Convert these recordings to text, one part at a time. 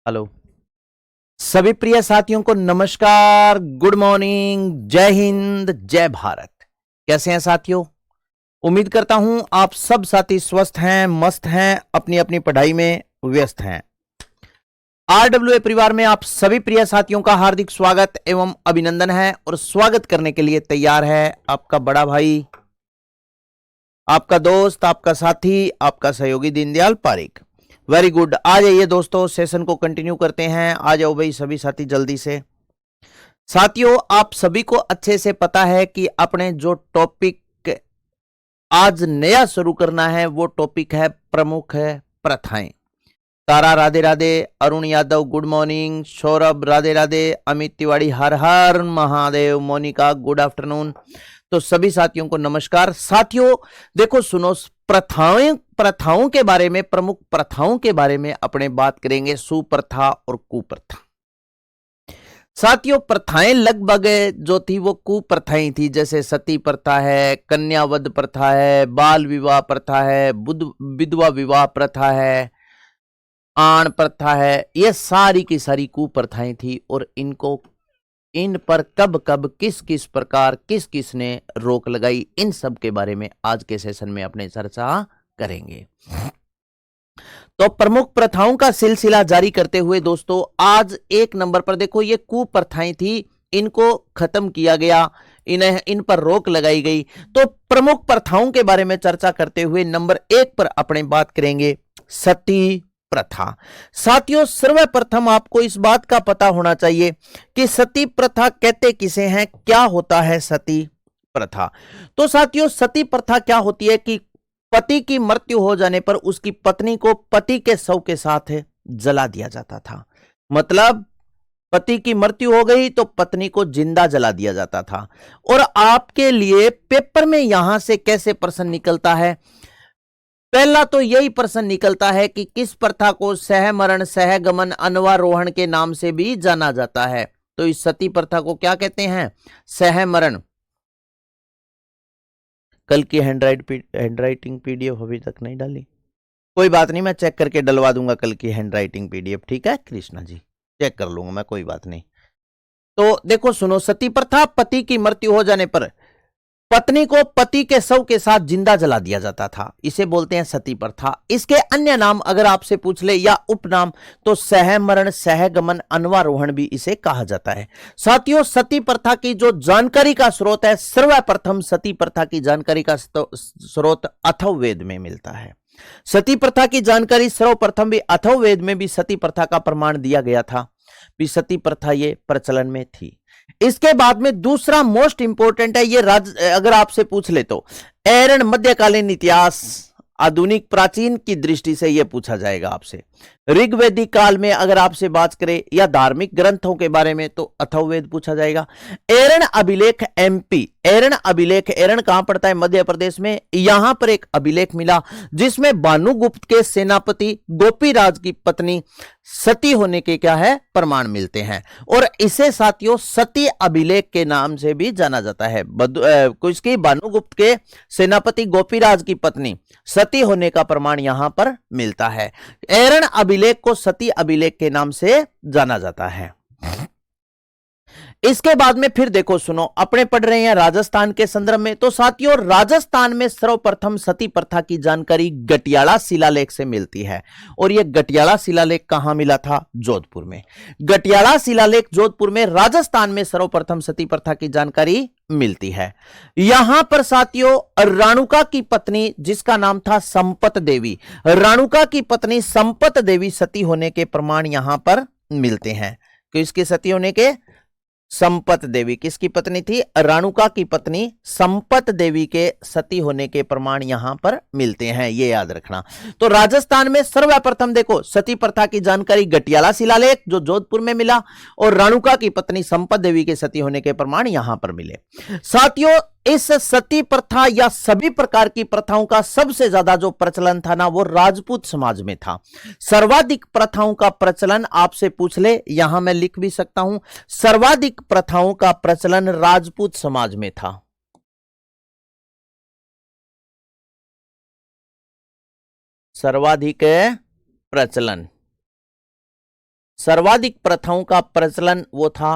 Hello. सभी प्रिय साथियों को नमस्कार, गुड मॉर्निंग, जय हिंद, जय भारत। कैसे हैं साथियों? उम्मीद करता हूं आप सब साथी स्वस्थ हैं, मस्त हैं, अपनी अपनी पढ़ाई में व्यस्त हैं। आरडब्ल्यूए परिवार में आप सभी प्रिय साथियों का हार्दिक स्वागत एवं अभिनंदन है और स्वागत करने के लिए तैयार है आपका बड़ा भाई, आपका दोस्त, आपका साथी, आपका सहयोगी दीनदयाल पारिक। Very good. आ जाइए दोस्तों, सेशन को कंटिन्यू करते हैं। आ जाओ भाई सभी साथी जल्दी से। साथियों, आप सभी को अच्छे से पता है कि अपने जो टॉपिक आज नया शुरू करना है वो टॉपिक है प्रमुख प्रथाएं। तारा राधे राधे, अरुण यादव गुड मॉर्निंग, सौरभ राधे राधे, अमित तिवारी हर हर महादेव, मोनिका गुड आफ्टरनून। तो सभी साथियों को नमस्कार। साथियों देखो सुनो, प्रथाओं के बारे में, प्रमुख प्रथाओं के बारे में अपने बात करेंगे, सुप्रथा और कुप्रथा। साथियों प्रथाएं लगभग जो थी वो कुप्रथाएं थी, जैसे सती प्रथा है, कन्यावध प्रथा है, बाल विवाह प्रथा है, विधवा विवाह प्रथा है, आण प्रथा है। ये सारी की सारी कुप्रथाएं थी और इन पर कब कब किस किस प्रकार किस किस ने रोक लगाई, इन सब के बारे में आज के सेशन में अपने चर्चा करेंगे। तो प्रमुख प्रथाओं का सिलसिला जारी करते हुए दोस्तों आज एक नंबर पर देखो, ये कुप्रथाएं थी, इनको खत्म किया गया, इन पर रोक लगाई गई। तो प्रमुख प्रथाओं के बारे में चर्चा करते हुए नंबर 1 पर अपने बात करेंगे सती प्रथा। साथियों सर्वप्रथम आपको इस बात का पता होना चाहिए कि सती प्रथा कहते किसे हैं, क्या होता है सती प्रथा। तो साथियों सती प्रथा क्या होती है कि पति की मृत्यु हो जाने पर उसकी पत्नी को पति के शव के साथ जला दिया जाता था। मतलब पति की मृत्यु हो गई तो पत्नी को जिंदा जला दिया जाता था। और आपके लिए पेपर में यहां से कैसे प्रश्न निकलता है, पहला तो यही प्रश्न निकलता है कि किस प्रथा को सहमरण, सहगमन, अनवारोहण के नाम से भी जाना जाता है। तो इस सती प्रथा को क्या कहते हैं? सहमरण। कल की हैंडराइटिंग पीडीएफ अभी तक नहीं डाली, कोई बात नहीं, मैं चेक करके डलवा दूंगा कल की हैंडराइटिंग पीडीएफ। ठीक है कृष्णा जी, चेक कर लूंगा मैं, कोई बात नहीं। तो देखो सुनो, सती प्रथा, पति की मृत्यु हो जाने पर पत्नी को पति के शव के साथ जिंदा जला दिया जाता था, इसे बोलते हैं सती प्रथा। इसके अन्य नाम अगर आपसे पूछ ले या उपनाम तो सहमरण, सहगमन, अनवारोहण भी इसे कहा जाता है। साथियों सती प्रथा की जो जानकारी का स्रोत है, सर्वप्रथम सती प्रथा की जानकारी का स्रोत अथर्ववेद में मिलता है। सती प्रथा की जानकारी सर्वप्रथम भी अथर्ववेद में भी सती प्रथा का प्रमाण दिया गया था, भी सती प्रथा ये प्रचलन में थी। इसके बाद में दूसरा मोस्ट इंपोर्टेंट है, ये अगर आपसे पूछ ले तो एरन मध्यकालीन इतिहास, आधुनिक प्राचीन की दृष्टि से यह पूछा जाएगा आपसे। ऋग्वेदिक काल में अगर आपसे बात करें या धार्मिक ग्रंथों के बारे में तो अथर्ववेद पूछा जाएगा। एरन अभिलेख एमपी, एरन अभिलेख, एरन कहां पड़ता है? मध्य प्रदेश में। यहां पर एक अभिलेख मिला जिसमें भानुगुप्त के सेनापति गोपीराज की पत्नी सती होने के क्या है प्रमाण मिलते हैं और इसे साथियों सती अभिलेख के नाम से भी जाना जाता है। किसकी? भानुगुप्त के सेनापति गोपीराज की पत्नी सती होने का प्रमाण यहां पर मिलता है। एरन अभिलेख को सती अभिलेख के नाम से जाना जाता है। इसके बाद में फिर देखो सुनो, अपने पढ़ रहे हैं राजस्थान के संदर्भ में। तो साथियों राजस्थान में सर्वप्रथम सती प्रथा की जानकारी गटियाला शिलालेख से मिलती है और यह गटियाला शिलालेख कहां मिला था? जोधपुर में। गटियाला शिलालेख जोधपुर में, राजस्थान में सर्वप्रथम सती प्रथा की जानकारी मिलती है। यहां पर साथियों राणुका की पत्नी जिसका नाम था संपत देवी, राणुका की पत्नी संपत देवी सती होने के प्रमाण यहां पर मिलते हैं। किसके सती होने के? संपत देवी। किसकी पत्नी थी? राणुका की पत्नी संपत देवी के सती होने के प्रमाण यहां पर मिलते हैं, ये याद रखना। तो राजस्थान में सर्वप्रथम देखो सती प्रथा की जानकारी गटियाला शिलालेख जो जोधपुर में मिला और राणुका की पत्नी संपत देवी के सती होने के प्रमाण यहां पर मिले। साथियों इस सती प्रथा या सभी प्रकार की प्रथाओं का सबसे ज्यादा जो प्रचलन था ना वो राजपूत समाज में था। सर्वाधिक प्रथाओं का प्रचलन आपसे पूछ ले, यहां मैं लिख भी सकता हूं, सर्वाधिक प्रथाओं का प्रचलन राजपूत समाज में था। सर्वाधिक प्रचलन सर्वाधिक प्रथाओं का प्रचलन वो था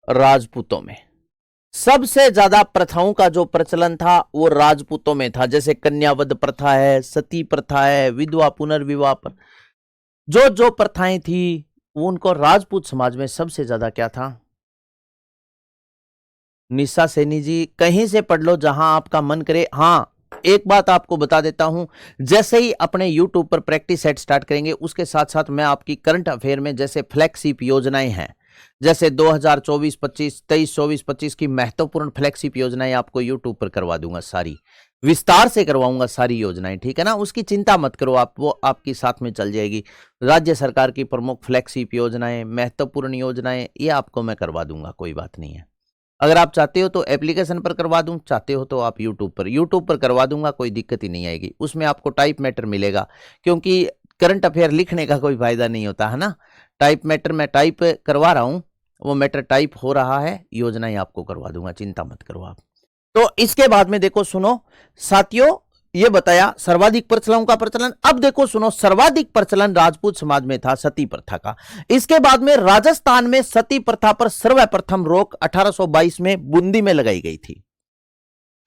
राजपूतों में। सबसे ज्यादा प्रथाओं का जो प्रचलन था वो राजपूतों में था, जैसे कन्यावध प्रथा है, सती प्रथा है, विधवा पुनर्विवाह पर जो जो प्रथाएं थी वो उनको राजपूत समाज में सबसे ज्यादा क्या था। निशा सैनी जी कहीं से पढ़ लो जहां आपका मन करे। हाँ, एक बात आपको बता देता हूं, जैसे ही अपने YouTube पर प्रैक्टिस सेट स्टार्ट करेंगे उसके साथ साथ मैं आपकी करंट अफेयर में जैसे फ्लैगशिप योजनाएं हैं, जैसे 2024-25, 23-24-25 की महत्वपूर्ण फ्लैगशिप योजनाएं आपको YouTube पर करवा दूंगा, सारी विस्तार से करवाऊंगा सारी योजनाएं, ठीक है ना। उसकी चिंता मत करो आप, वो आपकी साथ में चल जाएगी। राज्य सरकार की प्रमुख फ्लैगशिप योजनाएं, महत्वपूर्ण योजनाएं, ये आपको मैं करवा दूंगा, कोई बात नहीं है। अगर आप चाहते हो तो एप्लीकेशन पर करवा दूं, चाहते हो तो आप यूट्यूब पर करवा दूंगा, कोई दिक्कत ही नहीं आएगी। उसमें आपको टाइप मैटर मिलेगा, क्योंकि करंट अफेयर लिखने का कोई फायदा नहीं होता है ना। टाइप मैटर मैं टाइप करवा रहा हूं, वो मैटर टाइप हो रहा है, योजनाएं आपको करवा दूंगा, चिंता मत करो आप। तो इसके बाद में देखो सुनो साथियों, ये बताया सर्वाधिक प्रचलन का प्रचलन। अब देखो सुनो, सर्वाधिक प्रचलन राजपूत समाज में था सती प्रथा का। इसके बाद में राजस्थान में सती प्रथा पर सर्वप्रथम रोक 1822 में बूंदी में लगाई गई थी,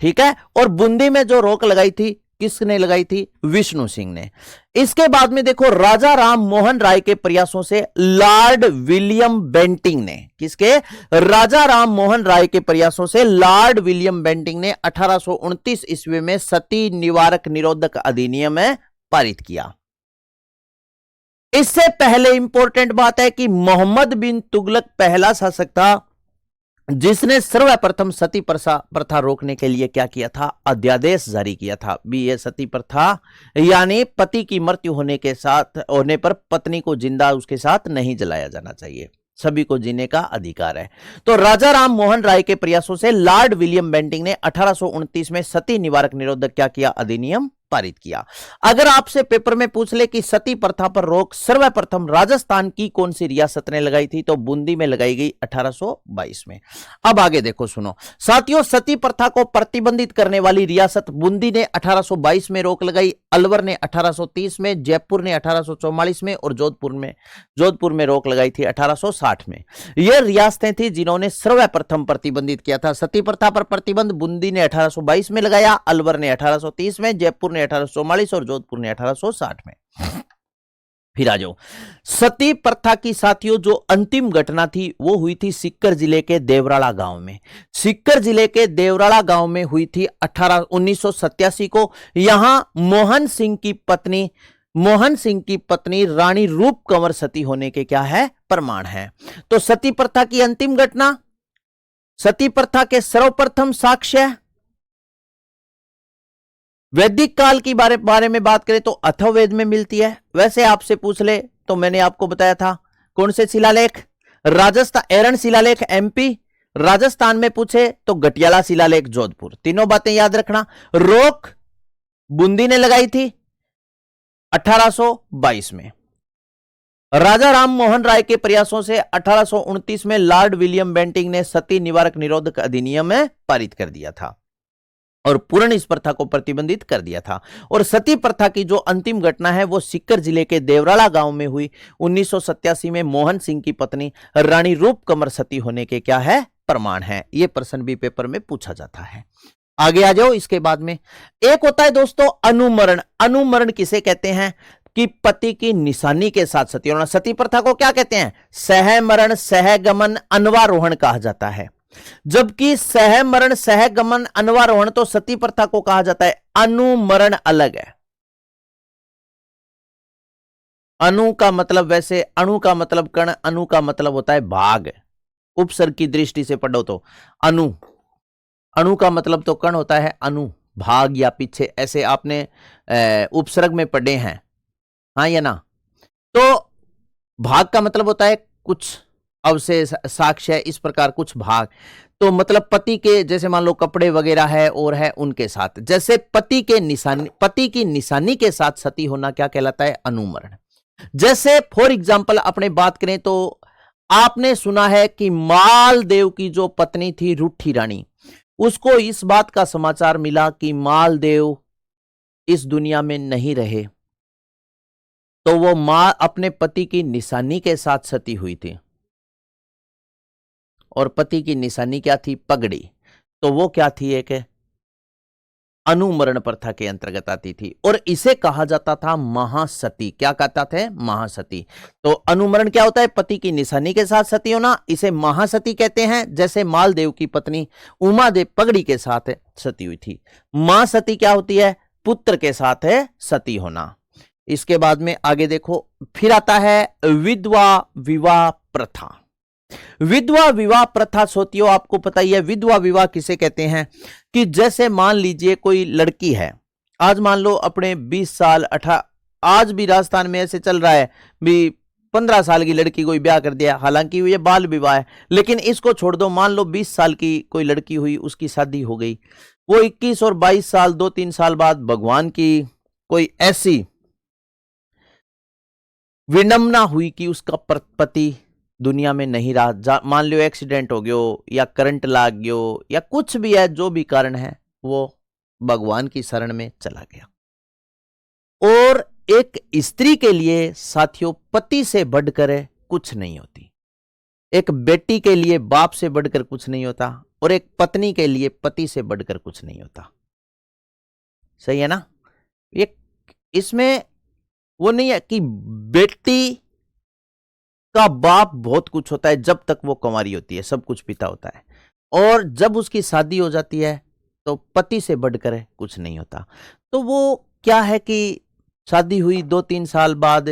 ठीक है। और बूंदी में जो रोक लगाई थी किसने लगाई थी? विष्णु सिंह ने। इसके बाद में देखो राजा राम मोहन राय के प्रयासों से लॉर्ड विलियम बेंटिंग ने, किसके? राजा राम मोहन राय के प्रयासों से लॉर्ड विलियम बेंटिंग ने 1829 ईस्वी में सती निवारक निरोधक अधिनियम पारित किया। इससे पहले इंपॉर्टेंट बात है कि मोहम्मद बिन तुगलक पहला शासक था जिसने सर्वप्रथम सती प्रथा रोकने के लिए क्या किया था? अध्यादेश जारी किया था। ये सती प्रथा यानी पति की मृत्यु होने पर पत्नी को जिंदा उसके साथ नहीं जलाया जाना चाहिए, सभी को जीने का अधिकार है। तो राजा राम मोहन राय के प्रयासों से लॉर्ड विलियम बेंटिंग ने 1829 में सती निवारक निरोधक क्या किया? अधिनियम पारित किया। अगर आपसे पेपर में पूछ ले कि सती प्रथा पर रोक सर्वप्रथम राजस्थान की कौन सी रियासत ने लगाई थी, तो बूंदी में लगाई गई 1822 में। अब आगे देखो सुनो साथियों, सती प्रथा को प्रतिबंधित करने वाली रियासत बूंदी ने 1822 में रोक लगाई, अलवर ने 1830 में, जयपुर ने 1844 में और जोधपुर में रोक लगाई थी 1860 में। यह रियासतें थी जिन्होंने सर्वप्रथम प्रतिबंधित किया था सती प्रथा पर प्रतिबंध। बूंदी ने 1822 में लगाया, अलवर ने 1830 में, जयपुर ने 1844 और जोधपुर ने 1860 में। फिर आ जाओ, सती प्रथा की साथियों जो अंतिम घटना थी वो हुई थी सीकर जिले के देवराड़ा गांव में। सीकर जिले के देवराड़ा गांव में हुई थी 1987 को। यहां मोहन सिंह की पत्नी रानी रूप कंवर सती होने के क्या है? प्रमाण है। तो सती प्रथा की अंतिम घटना, सती प्रथा के सर्वप्रथम साक्ष्य वैदिक काल की बारे में बात करें तो अथर्ववेद में मिलती है। वैसे आपसे पूछ ले तो मैंने आपको बताया था कौन से शिलालेख? राजस्थान एरन शिलालेख एमपी, राजस्थान में पूछे तो गटियाला शिलालेख जोधपुर। तीनों बातें याद रखना। रोक बूंदी ने लगाई थी 1822 में। राजा राम मोहन राय के प्रयासों से 1829 में लॉर्ड विलियम बेंटिंग ने सती निवारक निरोधक अधिनियम पारित कर दिया था और पूर्ण इस प्रथा को प्रतिबंधित कर दिया था। और सती प्रथा की जो अंतिम घटना है वो सीकर जिले के देवराड़ा गांव में हुई 1987 में। मोहन सिंह की पत्नी रानी रूप कंवर सती होने के क्या है? प्रमाण है। यह प्रश्न भी पेपर में पूछा जाता है। आगे आ जाओ। इसके बाद में एक होता है दोस्तों अनुमरण। अनुमरण किसे कहते हैं? कि पति की निशानी के साथ सती होना। सती प्रथा को क्या कहते हैं? सहमरण, सहगमन, अनवारोहण कहा जाता है। जबकि सहमरण, सहगमन, अनवारोहण तो सती प्रथा को कहा जाता है। अनुमरण अलग है। अनु का मतलब वैसे अणु का मतलब कण, अनु का मतलब होता है भाग। उपसर्ग की दृष्टि से पढ़ो तो अनु, अणु का मतलब तो कण होता है, अनु भाग या पीछे, ऐसे आपने उपसर्ग में पढ़े हैं, हाँ या ना। तो भाग का मतलब होता है कुछ अवशेष, साक्ष्य, इस प्रकार कुछ भाग। तो मतलब पति के जैसे मान लो कपड़े वगैरह है और है उनके साथ, जैसे पति की निशानी के साथ सती होना क्या कहलाता है? अनुमरण। जैसे फॉर एग्जाम्पल अपने बात करें तो आपने सुना है कि मालदेव की जो पत्नी थी रूठी रानी, उसको इस बात का समाचार मिला कि मालदेव इस दुनिया में नहीं रहे, तो वो मां अपने पति की निशानी के साथ सती हुई थी, और पति की निशानी क्या थी? पगड़ी। तो वो क्या थी? एक अनुमरण प्रथा के अंतर्गत आती थी, और इसे कहा जाता था महासती। क्या कहता थे? महासती। तो अनुमरण क्या होता है? पति की निशानी के साथ सती होना, इसे महासती कहते हैं। जैसे मालदेव की पत्नी उमादेव पगड़ी के साथ सती हुई थी। महासती क्या होती है? पुत्र के साथ है सती होना। इसके बाद में आगे देखो, फिर आता है विधवा विवाह प्रथा। विधवा विवाह प्रथा सोतियों, आपको पता ही है विधवा विवाह किसे कहते हैं? कि जैसे मान लीजिए कोई लड़की है, आज मान लो अपने 20 साल 18, आज भी राजस्थान में ऐसे चल रहा है भी 15 साल की लड़की कोई ब्याह कर दिया, हालांकि ये बाल विवाह है, लेकिन इसको छोड़ दो। मान लो 20 साल की कोई लड़की हुई, उसकी शादी हो गई, वो 21 और 22 साल 2-3 साल बाद भगवान की कोई ऐसी विडंबना हुई कि उसका पति दुनिया में नहीं रहा, मान लो एक्सीडेंट हो गयो या करंट लाग गयो या कुछ भी है, जो भी कारण है, वो भगवान की शरण में चला गया। और एक स्त्री के लिए साथियों पति से बढ़कर कुछ नहीं होती, एक बेटी के लिए बाप से बढ़कर कुछ नहीं होता, और एक पत्नी के लिए पति से बढ़कर कुछ नहीं होता। सही है ना? ये इसमें वो नहीं है कि बेटी का बाप बहुत कुछ होता है, जब तक वो कुंवारी होती है सब कुछ पिता होता है, और जब उसकी शादी हो जाती है तो पति से बढ़कर कुछ नहीं होता। तो वो क्या है कि शादी हुई 2-3 साल बाद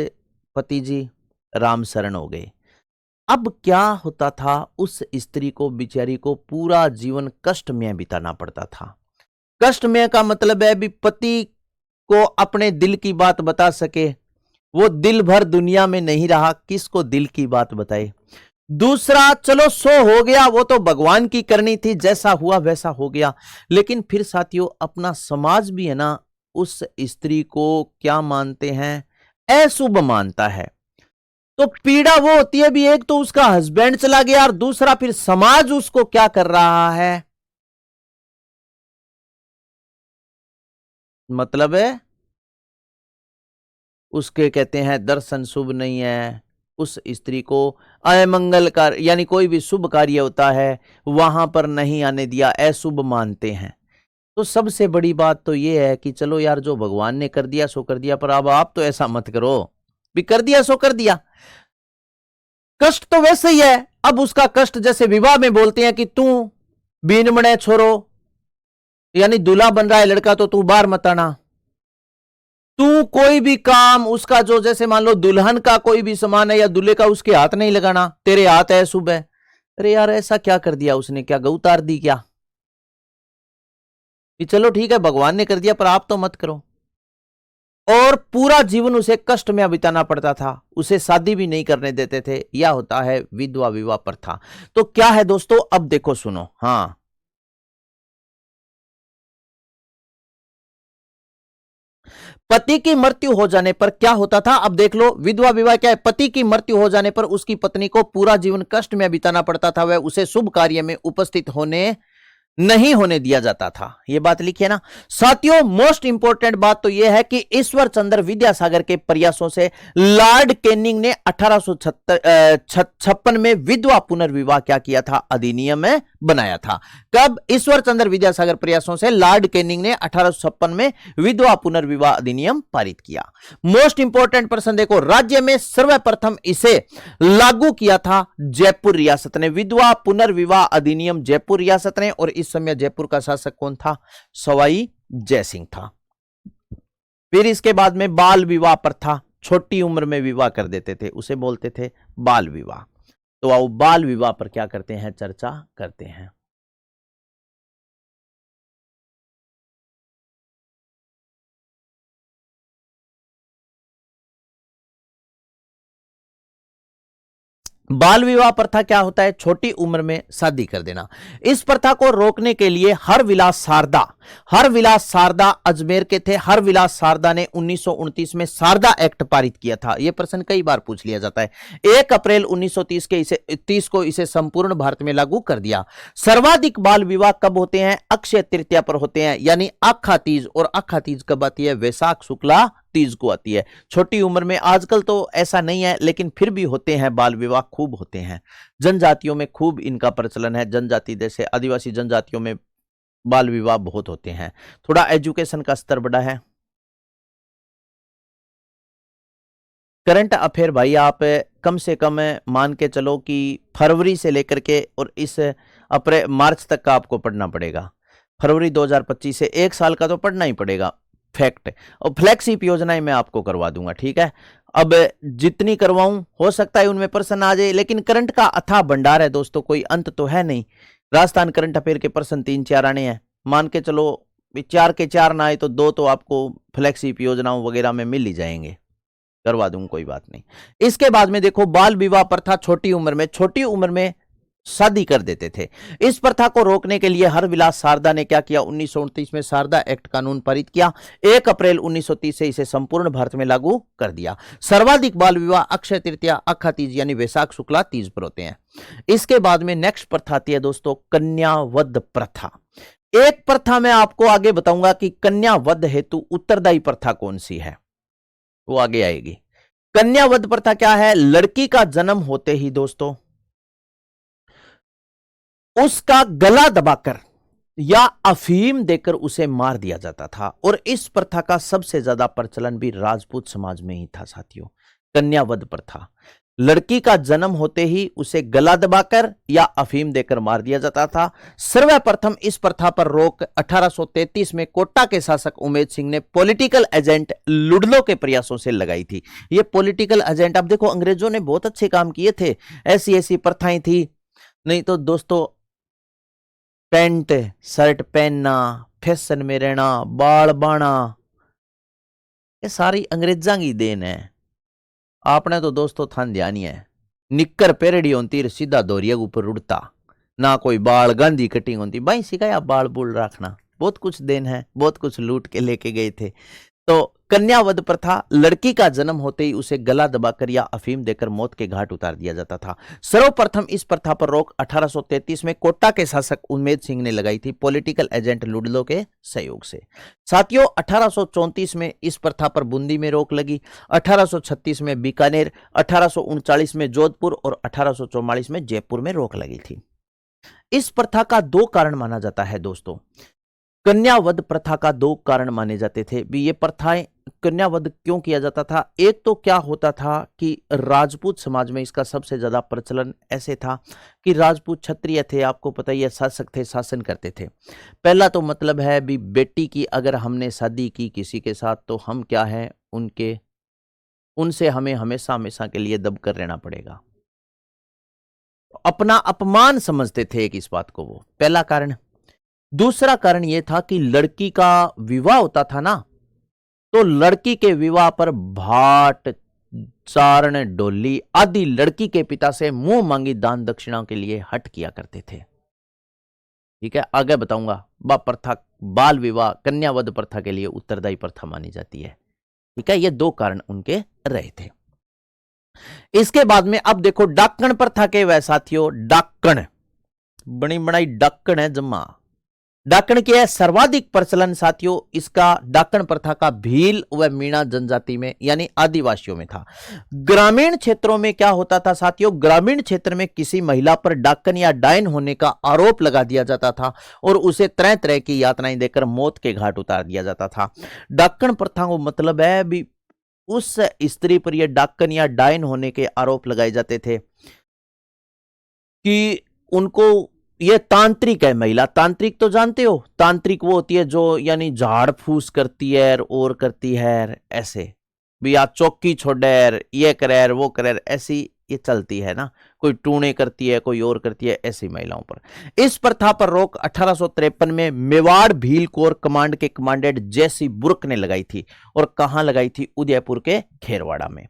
पति जी राम शरण हो गए। अब क्या होता था, उस स्त्री को बेचारी को पूरा जीवन कष्ट में बिताना पड़ता था। कष्ट में का मतलब है भी पति को अपने दिल की बात बता सके, वो दिल भर दुनिया में नहीं रहा, किसको दिल की बात बताए। दूसरा, चलो सो हो गया, वो तो भगवान की करनी थी, जैसा हुआ वैसा हो गया। लेकिन फिर साथियों अपना समाज भी है ना, उस स्त्री को क्या मानते हैं? अशुभ मानता है। तो पीड़ा वो होती है भी, एक तो उसका हस्बैंड चला गया, और दूसरा फिर समाज उसको क्या कर रहा है, मतलब है उसके कहते हैं दर्शन शुभ नहीं है। उस स्त्री को अमंगल कार्य यानी कोई भी शुभ कार्य होता है वहां पर नहीं आने दिया, अशुभ मानते हैं। तो सबसे बड़ी बात तो यह है कि चलो यार, जो भगवान ने कर दिया सो कर दिया, पर अब आप तो ऐसा मत करो भी कर दिया सो कर दिया। कष्ट तो वैसे ही है। अब उसका कष्ट जैसे विवाह में बोलते हैं कि तू बीन मणे छोरो, यानी दूल्हा बन रहा है लड़का, तो तू बाहर मत आना। तू कोई भी काम उसका, जो जैसे मान लो दुल्हन का कोई भी सामान है या दूल्हे का, उसके हाथ नहीं लगाना, तेरे हाथ है शुभ है। अरे यार ऐसा क्या कर दिया उसने? क्या गौ उतार दी क्या? कि चलो ठीक है भगवान ने कर दिया पर आप तो मत करो। और पूरा जीवन उसे कष्ट में बिताना पड़ता था, उसे शादी भी नहीं करने देते थे। यह होता है विधवा विवाह प्रथा। तो क्या है दोस्तों, अब देखो सुनो। हाँ, पति की मृत्यु हो जाने पर क्या होता था, अब देख लो। विधवा विवाह क्या है? पति की मृत्यु हो जाने पर उसकी पत्नी को पूरा जीवन कष्ट में बिताना पड़ता था, वह उसे शुभ कार्य में उपस्थित नहीं होने दिया जाता था। यह बात लिखिए ना साथियों। मोस्ट इंपोर्टेंट बात तो यह है कि ईश्वर चंद्र विद्यासागर के प्रयासों से लॉर्ड कैनिंग ने 1856 में विधवा पुनर्विवाह क्या किया था? अधिनियम में बनाया था। कब? ईश्वर चंद्र विद्यासागर प्रयासों से लॉर्ड कैनिंग ने 1856 में विधवा पुनर्विवाह अधिनियम पारित किया। मोस्ट इंपोर्टेंट प्रश्न देखो, राज्य में सर्वप्रथम इसे लागू किया था जयपुर रियासत ने। विधवा पुनर्विवाह अधिनियम जयपुर रियासत ने, और इस समय जयपुर का शासक कौन था? सवाई जयसिंह था। फिर इसके बाद में बाल विवाह प्रथा, छोटी उम्र में विवाह कर देते थे, उसे बोलते थे बाल विवाह। तो आओ बाल विवाह पर क्या करते हैं, चर्चा करते हैं। बाल विवाह प्रथा क्या होता है? छोटी उम्र में शादी कर देना। इस प्रथा को रोकने के लिए हरविलास शारदा अजमेर के थे। हरविलास शारदा ने 1929 में शारदा एक्ट पारित किया था। यह प्रश्न कई बार पूछ लिया जाता है। 1 अप्रैल 1930 को इसे संपूर्ण भारत में लागू कर दिया। सर्वाधिक बाल विवाह कब होते हैं? अक्षय तृतीया पर होते हैं, यानी आखा तीज। और आखा तीज कब आती है? वैशाख शुक्ला तीज को आती है। छोटी उम्र में आजकल तो ऐसा नहीं है, लेकिन फिर भी होते हैं, बाल विवाह खूब होते हैं। जनजातियों में खूब इनका प्रचलन है। जनजाति जैसे आदिवासी जनजातियों में बाल विवाह बहुत होते हैं। थोड़ा एजुकेशन का स्तर बढ़ा है। करंट अफेयर भाई आप कम से कम मान के चलो कि फरवरी से लेकर के और इस अप्रैल मार्च तक का आपको पढ़ना पड़ेगा। फरवरी 2025 से 1 साल का तो पढ़ना ही पड़ेगा, फैक्ट। और फ्लैगशिप योजनाएं मैं आपको करवा दूंगा, ठीक है। अब जितनी करवाऊं हो सकता है उनमें प्रश्न आ जाए, लेकिन करंट का अथाह भंडार है दोस्तों, कोई अंत तो है नहीं। राजस्थान करंट अफेयर के प्रश्न 3-4 आने हैं, मान के चलो 4 के 4 ना आए तो 2 तो आपको फ्लैगशिप योजनाओं वगैरह में मिल ही जाएंगे, करवा दूंगा, कोई बात नहीं। इसके बाद में देखो, बाल विवाह प्रथा छोटी उम्र में शादी कर देते थे। इस प्रथा को रोकने के लिए हरविलास सारदा ने क्या किया, 1929 में सारदा एक्ट कानून पारित किया। 1 अप्रैल 1930 से इसे संपूर्ण भारत में लागू कर दिया। सर्वाधिक बाल विवाह अक्षय तृतीया, अखा तीज यानी वैशाख शुक्ला तीज पर होते हैं। इसके बाद में नेक्स्ट प्रथा आती है दोस्तों, कन्यावध प्रथा। एक प्रथा मैं आपको आगे बताऊंगा कि कन्यावध हेतु उत्तरदायी प्रथा कौन सी है, वो आगे आएगी। कन्यावध प्रथा क्या है, लड़की का जन्म होते ही दोस्तों उसका गला दबाकर या अफीम देकर उसे मार दिया जाता था। और इस प्रथा का सबसे ज्यादा प्रचलन भी राजपूत समाज में ही था साथियों। कन्यावध प्रथा, लड़की का जन्म होते ही उसे गला दबाकर या अफीम देकर मार दिया जाता था। सर्वप्रथम इस प्रथा पर रोक 1833 में कोटा के शासक उमेद सिंह ने पॉलिटिकल एजेंट लुडलो के प्रयासों से लगाई थी। ये पॉलिटिकल एजेंट, अब देखो अंग्रेजों ने बहुत अच्छे काम किए थे, ऐसी ऐसी प्रथाएं थी। नहीं तो दोस्तों पैंट शर्ट पहनना, फैशन में रहना, बाल बाना, ये सारी अंग्रेजा की देन है। आपने तो दोस्तों थान ध्यान ही है, निक्कर पेरड़ी होती सीधा दोरिया ऊपर उड़ता, ना कोई बाल गांधी कटिंग होती। भाई सिखाया बाल बुल रखना, बहुत कुछ देन है, बहुत कुछ लूट के लेके गए थे। तो कन्यावध प्रथा, लड़की का जन्म होते ही उसे गला दबाकर या अफीम देकर मौत के घाट उतार दिया जाता था। सर्वप्रथम इस प्रथा पर रोक 1833 में कोटा के शासक उमेद सिंह ने लगाई थी, पॉलिटिकल एजेंट लुडलो के सहयोग से। साथियों 1834 में इस प्रथा पर बूंदी में रोक लगी, 1836 में बीकानेर, 1839 में जोधपुर और 1844 में जयपुर में रोक लगी थी। इस प्रथा का 2 कारण माना जाता है दोस्तों। कन्यावध प्रथा का 2 कारण माने जाते थे भी। ये प्रथाएं कन्यावध क्यों किया जाता था, एक तो क्या होता था कि राजपूत समाज में इसका सबसे ज्यादा प्रचलन ऐसे था कि राजपूत क्षत्रिय थे, आपको पता ही है, शासक थे, शासन करते थे। पहला तो मतलब है भी बेटी की अगर हमने शादी की किसी के साथ तो हम क्या है, उनसे हमें हमेशा हमेशा के लिए दबकर रहना पड़ेगा। अपना अपमान समझते थे एक इस बात को, वो पहला कारण। दूसरा कारण यह था कि लड़की का विवाह होता था ना, तो लड़की के विवाह पर भाट चारण डोली आदि लड़की के पिता से मुंह मांगी दान दक्षिणा के लिए हट किया करते थे। ठीक है, आगे बताऊंगा। प्रथा, बाल विवाह, कन्यावध प्रथा के लिए उत्तरदायी प्रथा मानी जाती है। ठीक है, ये 2 कारण उनके रहे थे। इसके बाद में अब देखो डाकण प्रथा के वह साथियों, डाकण बनी बनाई डाकण है जम्मा। डाकण की है सर्वाधिक प्रचलन साथियों, इसका डाकण प्रथा का भील व मीणा जनजाति में यानी आदिवासियों में था। ग्रामीण क्षेत्रों में क्या होता था साथियों, ग्रामीण क्षेत्र में किसी महिला पर डाकण या डायन होने का आरोप लगा दिया जाता था और उसे तरह तरह की यातनाएं देकर मौत के घाट उतार दिया जाता था। डाकण प्रथा को मतलब है भी उस स्त्री पर यह डाकण या डायन होने के आरोप लगाए जाते थे कि उनको, ये तांत्रिक है महिला। तांत्रिक तो जानते हो, तांत्रिक वो होती है जो यानी झाड़ फूस करती है और करती है, ऐसे भी या चौकी छोड़े, ये करे वो करे, ऐसी ये चलती है ना। कोई टूणे करती है, कोई और करती है, ऐसी महिलाओं पर। इस प्रथा पर रोक 1853 में मेवाड़ भील कोर कमांड के कमांडेंट जैसी बुर्क ने लगाई थी। और कहां लगाई थी, उदयपुर के खेरवाड़ा में।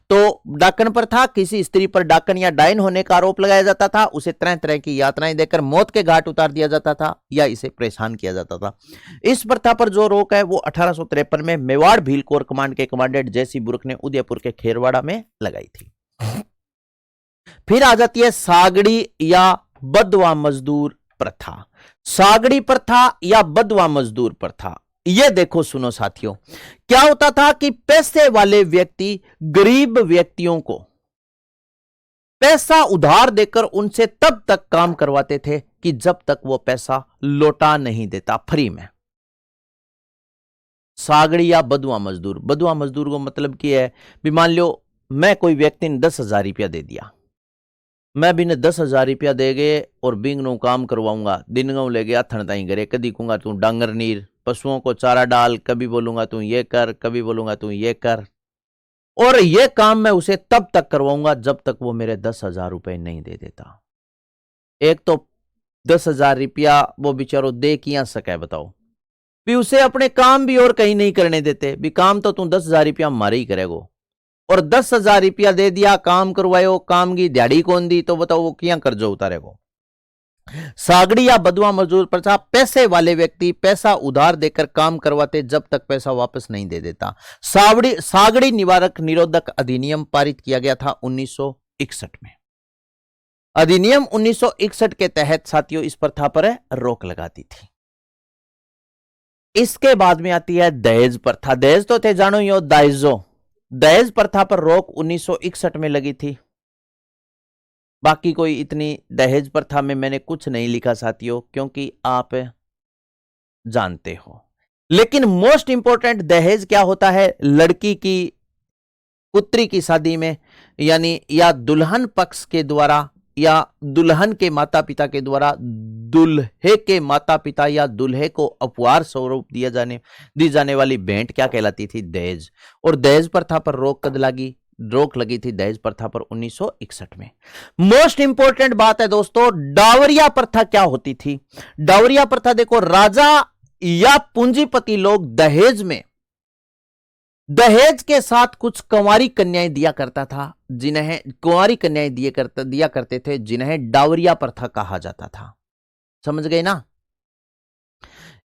तो डाकन प्रथा, किसी स्त्री पर डाकन या डायन होने का आरोप लगाया जाता था, उसे तरह तरह की यातनाएं देकर मौत के घाट उतार दिया जाता था या इसे परेशान किया जाता था। इस प्रथा पर जो रोक है वो 1853 में मेवाड़ भील कोर कमांड के कमांडेंट जैसी बुर्क ने उदयपुर के खेरवाड़ा में लगाई थी। फिर आ जाती है सागड़ी या बदवा मजदूर प्रथा। सागड़ी प्रथा या बदवा मजदूर प्रथा, ये देखो सुनो साथियों, क्या होता था कि पैसे वाले व्यक्ति गरीब व्यक्तियों को पैसा उधार देकर उनसे तब तक काम करवाते थे कि जब तक वो पैसा लौटा नहीं देता फ्री में। सागड़ी या बदुआ मजदूर, बदुआ मजदूर को मतलब क्या है भी, मान लो मैं कोई व्यक्ति ने 10,000 रुपया दे दिया, मैं भी ने 10,000 रुपया दे गए और बिंग नो काम करवाऊंगा, दिन गाँव ले गया थन ताई करे, कभी कहूंगा तू डांगर नीर पशुओं को चारा डाल, कभी बोलूंगा तू ये कर, कभी बोलूंगा तू ये कर, और ये काम मैं उसे तब तक करवाऊंगा जब तक वो मेरे 10,000 रुपए नहीं दे देता। एक तो 10,000 रुपया वो बेचारो दे किया सके बताओ, भी उसे अपने काम भी और कहीं नहीं करने देते, भी काम तो तू 10,000 रुपया मारे ही करेगो, और 10,000 रुपया दे दिया, काम करवायो, काम की दिहाड़ी कौन दी, तो बताओ वो क्या कर्जो उतारेगो। सागड़ी या बदुआ मजदूर प्रथा, पैसे वाले व्यक्ति पैसा उधार देकर काम करवाते जब तक पैसा वापस नहीं दे देता। सागड़ी निवारक निरोधक अधिनियम पारित किया गया था 1961 में। अधिनियम 1961 के तहत साथियों इस प्रथा पर रोक लगाती थी। इसके बाद में आती है दहेज प्रथा। दहेज तो थे जानो यो दाइजो। दहेज प्रथा पर रोक 1961 में लगी थी। बाकी कोई इतनी दहेज प्रथा में मैंने कुछ नहीं लिखा साथियों, क्योंकि आप जानते हो। लेकिन मोस्ट इंपॉर्टेंट दहेज क्या होता है, लड़की की पुत्री की शादी में, यानी या दुल्हन पक्ष के द्वारा या दुल्हन के माता पिता के द्वारा दुल्हे के माता पिता या दुल्हे को उपहार स्वरूप दी जाने वाली भेंट क्या कहलाती थी, दहेज। और दहेज प्रथा पर रोक लगी थी दहेज प्रथा पर 1961 में। मोस्ट इंपॉर्टेंट बात है दोस्तों, डावरिया प्रथा क्या होती थी। डावरिया प्रथा देखो, राजा या पूंजीपति लोग दहेज के साथ कुछ कुंवारी कन्याएं दिया करता था, जिन्हें कुंवारी कन्याएं दिया करते थे, जिन्हें डावरिया प्रथा कहा जाता था। समझ गए ना।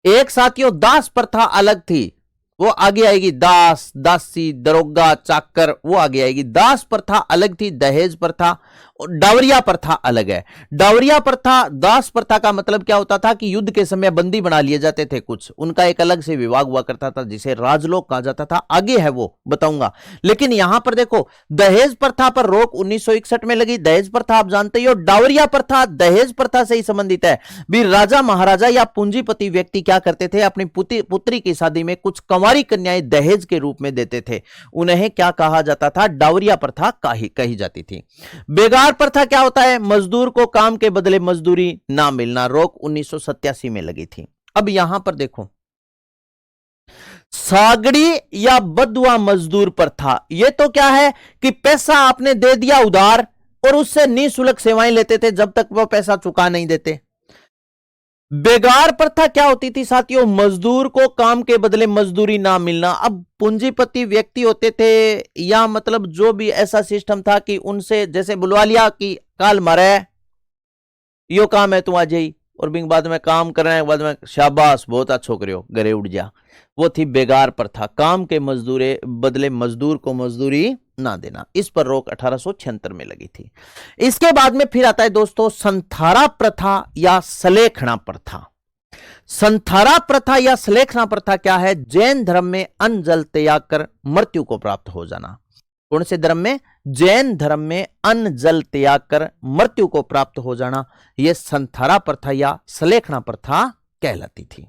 एक साथियों दास प्रथा अलग थी, वो आगे आएगी। दास, दासी, दरोगा, चाकर, वो आगे आएगी। दास प्रथा अलग थी, दहेज प्रथा और डावरिया प्रथा अलग है। डावरिया प्रथा, दास प्रथा का मतलब क्या होता था कि युद्ध के समय बंदी बना लिए जाते थे कुछ, उनका एक अलग से विभाग हुआ करता था जिसे राजलोक कहा जाता था। आगे है वो बताऊंगा। लेकिन यहां पर देखो, दहेज प्रथा पर रोक 1961 में लगी। दहेज प्रथा आप जानते ही हो। डावरिया प्रथा दहेज प्रथा से ही संबंधित है। भी राजा महाराजा या पूंजीपति व्यक्ति क्या करते थे, अपनी पुत्री की शादी में कुछ कुंवारी कन्याएं दहेज के रूप में देते थे, उन्हें क्या कहा जाता था, डावरिया प्रथा कही जाती थी। बेगार प्रथा क्या होता है, मजदूर को काम के बदले मजदूरी ना मिलना। रोक 1987 में लगी थी। अब यहां पर देखो, सागड़ी या बदुआ मजदूर प्रथा, यह तो क्या है कि पैसा आपने दे दिया उधार और उससे निःशुल्क सेवाएं लेते थे जब तक वह पैसा चुका नहीं देते। बेगार प्रथा क्या होती थी साथियों, मजदूर को काम के बदले मजदूरी ना मिलना। अब पूंजीपति व्यक्ति होते थे या मतलब जो भी ऐसा सिस्टम था कि उनसे जैसे बुलवा लिया कि काल मारे यो काम है तू आ जाई, और बिंग बाद में काम करने के बाद में शाबाश बहुत अच्छो करियो घरे उड़ जा। वो थी बेगार प्रथा, काम के बदले मजदूर को मजदूरी ना देना। इस पर रोक 1876 में लगी थी। इसके बाद में फिर आता है दोस्तों संथारा प्रथा या सलेखना प्रथा। संथारा प्रथा या सलेखना प्रथा क्या है, जैन धर्म में अन्न जल त्याग कर मृत्यु को प्राप्त हो जाना। कौन से धर्म में, जैन धर्म में अन्न जल त्याग कर मृत्यु को प्राप्त हो जाना, यह संथारा प्रथा या सलेखना प्रथा कहलाती थी।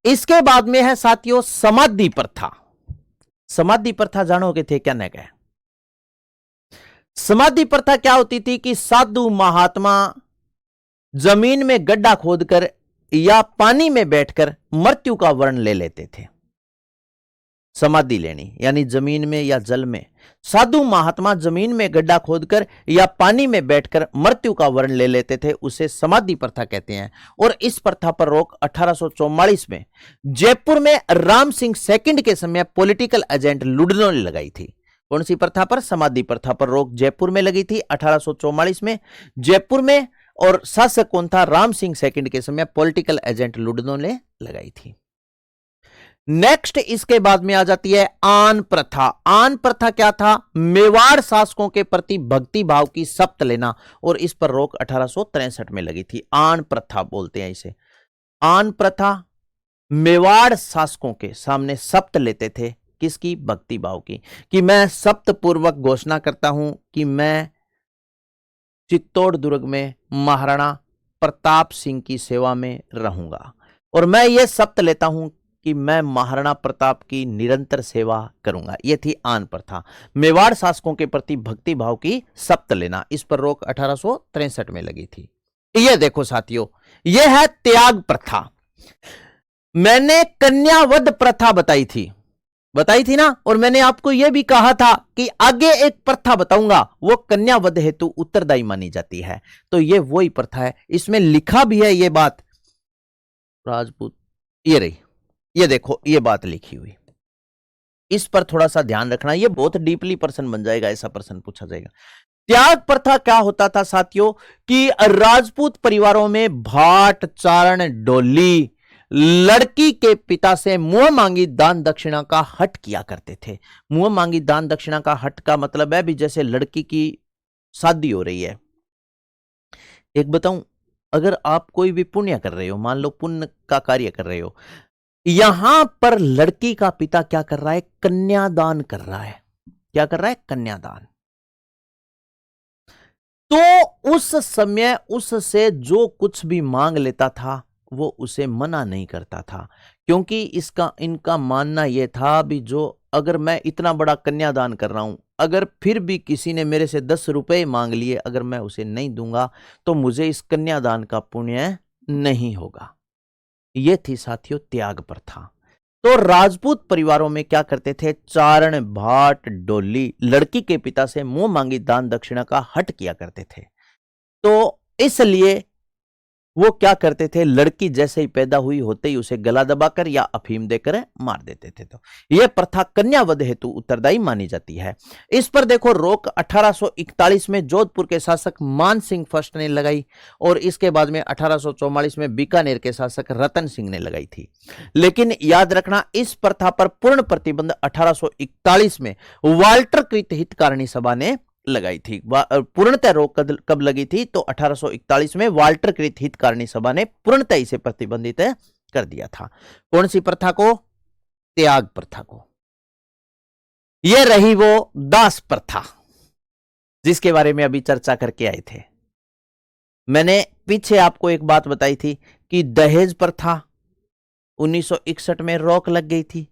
इसके बाद में है साथियों समाधि प्रथा। समाधि प्रथा जानोगे थे क्या न क्या। समाधि प्रथा क्या होती थी कि साधु महात्मा जमीन में गड्ढा खोदकर या पानी में बैठकर मृत्यु का वर्ण ले लेते थे। समाधि लेनी यानी जमीन में या जल में। साधु महात्मा जमीन में गड्ढा खोदकर या पानी में बैठकर मृत्यु का वर्ण ले लेते थे, उसे समाधि प्रथा कहते हैं। और इस प्रथा पर रोक 1844 में जयपुर में राम सिंह सेकंड के समय पॉलिटिकल एजेंट लुडनो ने लगाई थी। कौन सी प्रथा पर, समाधि प्रथा पर रोक जयपुर में लगी थी 1844 में जयपुर में। और शासक कौन था, राम सिंह सेकंड के समय पॉलिटिकल एजेंट लुडनो ने लगाई थी। नेक्स्ट इसके बाद में आ जाती है आन प्रथा। आन प्रथा क्या था, मेवाड़ शासकों के प्रति भक्ति भाव की शपथ लेना, और इस पर रोक 1863 में लगी थी। आन प्रथा बोलते हैं इसे। आन प्रथा मेवाड़ शासकों के सामने शपथ लेते थे, किसकी? भक्ति भाव की, कि मैं शपथ पूर्वक घोषणा करता हूं कि मैं चित्तौड़ दुर्ग में महाराणा प्रताप सिंह की सेवा में रहूंगा और मैं ये शपथ लेता हूं कि मैं महाराणा प्रताप की निरंतर सेवा करूंगा। यह थी आन प्रथा, मेवाड़ शासकों के प्रति भक्ति भाव की शपथ लेना। इस पर रोक 1863 में लगी थी। यह देखो साथियों, यह है त्याग प्रथा। मैंने कन्यावध प्रथा बताई थी ना, और मैंने आपको यह भी कहा था कि आगे एक प्रथा बताऊंगा, वो कन्यावध हेतु उत्तरदायी मानी जाती है। तो ये वही प्रथा है, इसमें लिखा भी है ये बात, राजपूत, ये रही, ये देखो ये बात लिखी हुई। इस पर थोड़ा सा ध्यान रखना, ये बहुत डीपली प्रश्न बन जाएगा, ऐसा प्रश्न पूछा जाएगा। त्याग प्रथा क्या होता था साथियों, कि राजपूत परिवारों में भाट, चारण, डोली लड़की के पिता से मुंह मांगी दान दक्षिणा का हट किया करते थे। मुंह मांगी दान दक्षिणा का हट का मतलब है भी जैसे लड़की की शादी हो रही है। एक बताऊं, अगर आप कोई भी पुण्य कर रहे हो, मान लो पुण्य का कार्य कर रहे हो, यहां पर लड़की का पिता क्या कर रहा है? कन्यादान कर रहा है। क्या कर रहा है? कन्यादान। तो उस समय उससे जो कुछ भी मांग लेता था वो उसे मना नहीं करता था, क्योंकि इनका मानना यह था भी जो अगर मैं इतना बड़ा कन्यादान कर रहा हूं, अगर फिर भी किसी ने मेरे से 10 रुपए मांग लिए, अगर मैं उसे नहीं दूंगा तो मुझे इस कन्यादान का पुण्य नहीं होगा। यह थी साथियों त्याग प्रथा। तो राजपूत परिवारों में क्या करते थे? चारण, भाट, डोली लड़की के पिता से मुंह मांगी दान दक्षिणा का हट किया करते थे। तो इसलिए वो क्या करते थे? लड़की जैसे ही पैदा हुई होते ही उसे गला दबाकर या अफीम देकर मार देते थे। तो यह प्रथा कन्यावध हेतु उत्तरदायी मानी जाती है। इस पर देखो रोक 1841 में जोधपुर के शासक मान सिंह फर्स्ट ने लगाई और इसके बाद में 1844 में बीकानेर के शासक रतन सिंह ने लगाई थी। लेकिन याद रखना, इस प्रथा पर पूर्ण प्रतिबंध 1841 में वाल्टर कृत हितकारिणी सभा ने लगाई थी। पूर्णतः रोक कब लगी थी? तो 1841 में वाल्टर कृत हितकारिणी सभा ने पूर्णतः इसे प्रतिबंधित कर दिया था। कौन सी प्रथा को? त्याग प्रथा को। यह रही वो दास प्रथा जिसके बारे में अभी चर्चा करके आए थे। मैंने पीछे आपको एक बात बताई थी कि दहेज प्रथा 1961 में रोक लग गई थी,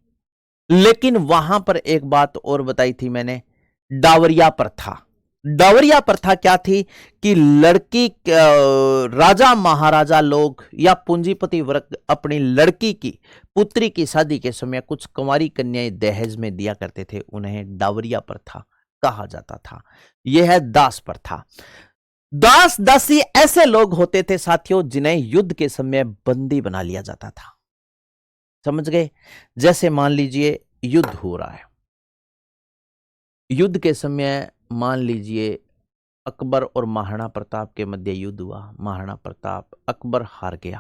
लेकिन वहां पर एक बात और बताई थी मैंने, डावरिया प्रथा। डावरिया प्रथा क्या थी? कि लड़की, राजा महाराजा लोग या पूंजीपति वर्ग अपनी लड़की की, पुत्री की शादी के समय कुछ कुंवारी कन्याएं दहेज में दिया करते थे, उन्हें डावरिया प्रथा कहा जाता था। यह है दास प्रथा। दास दासी ऐसे लोग होते थे साथियों जिन्हें युद्ध के समय बंदी बना लिया जाता था। समझ गए? जैसे मान लीजिए युद्ध हो रहा है, युद्ध के समय मान लीजिए अकबर और महाराणा प्रताप के मध्य युद्ध हुआ, महाराणा प्रताप, अकबर हार गया,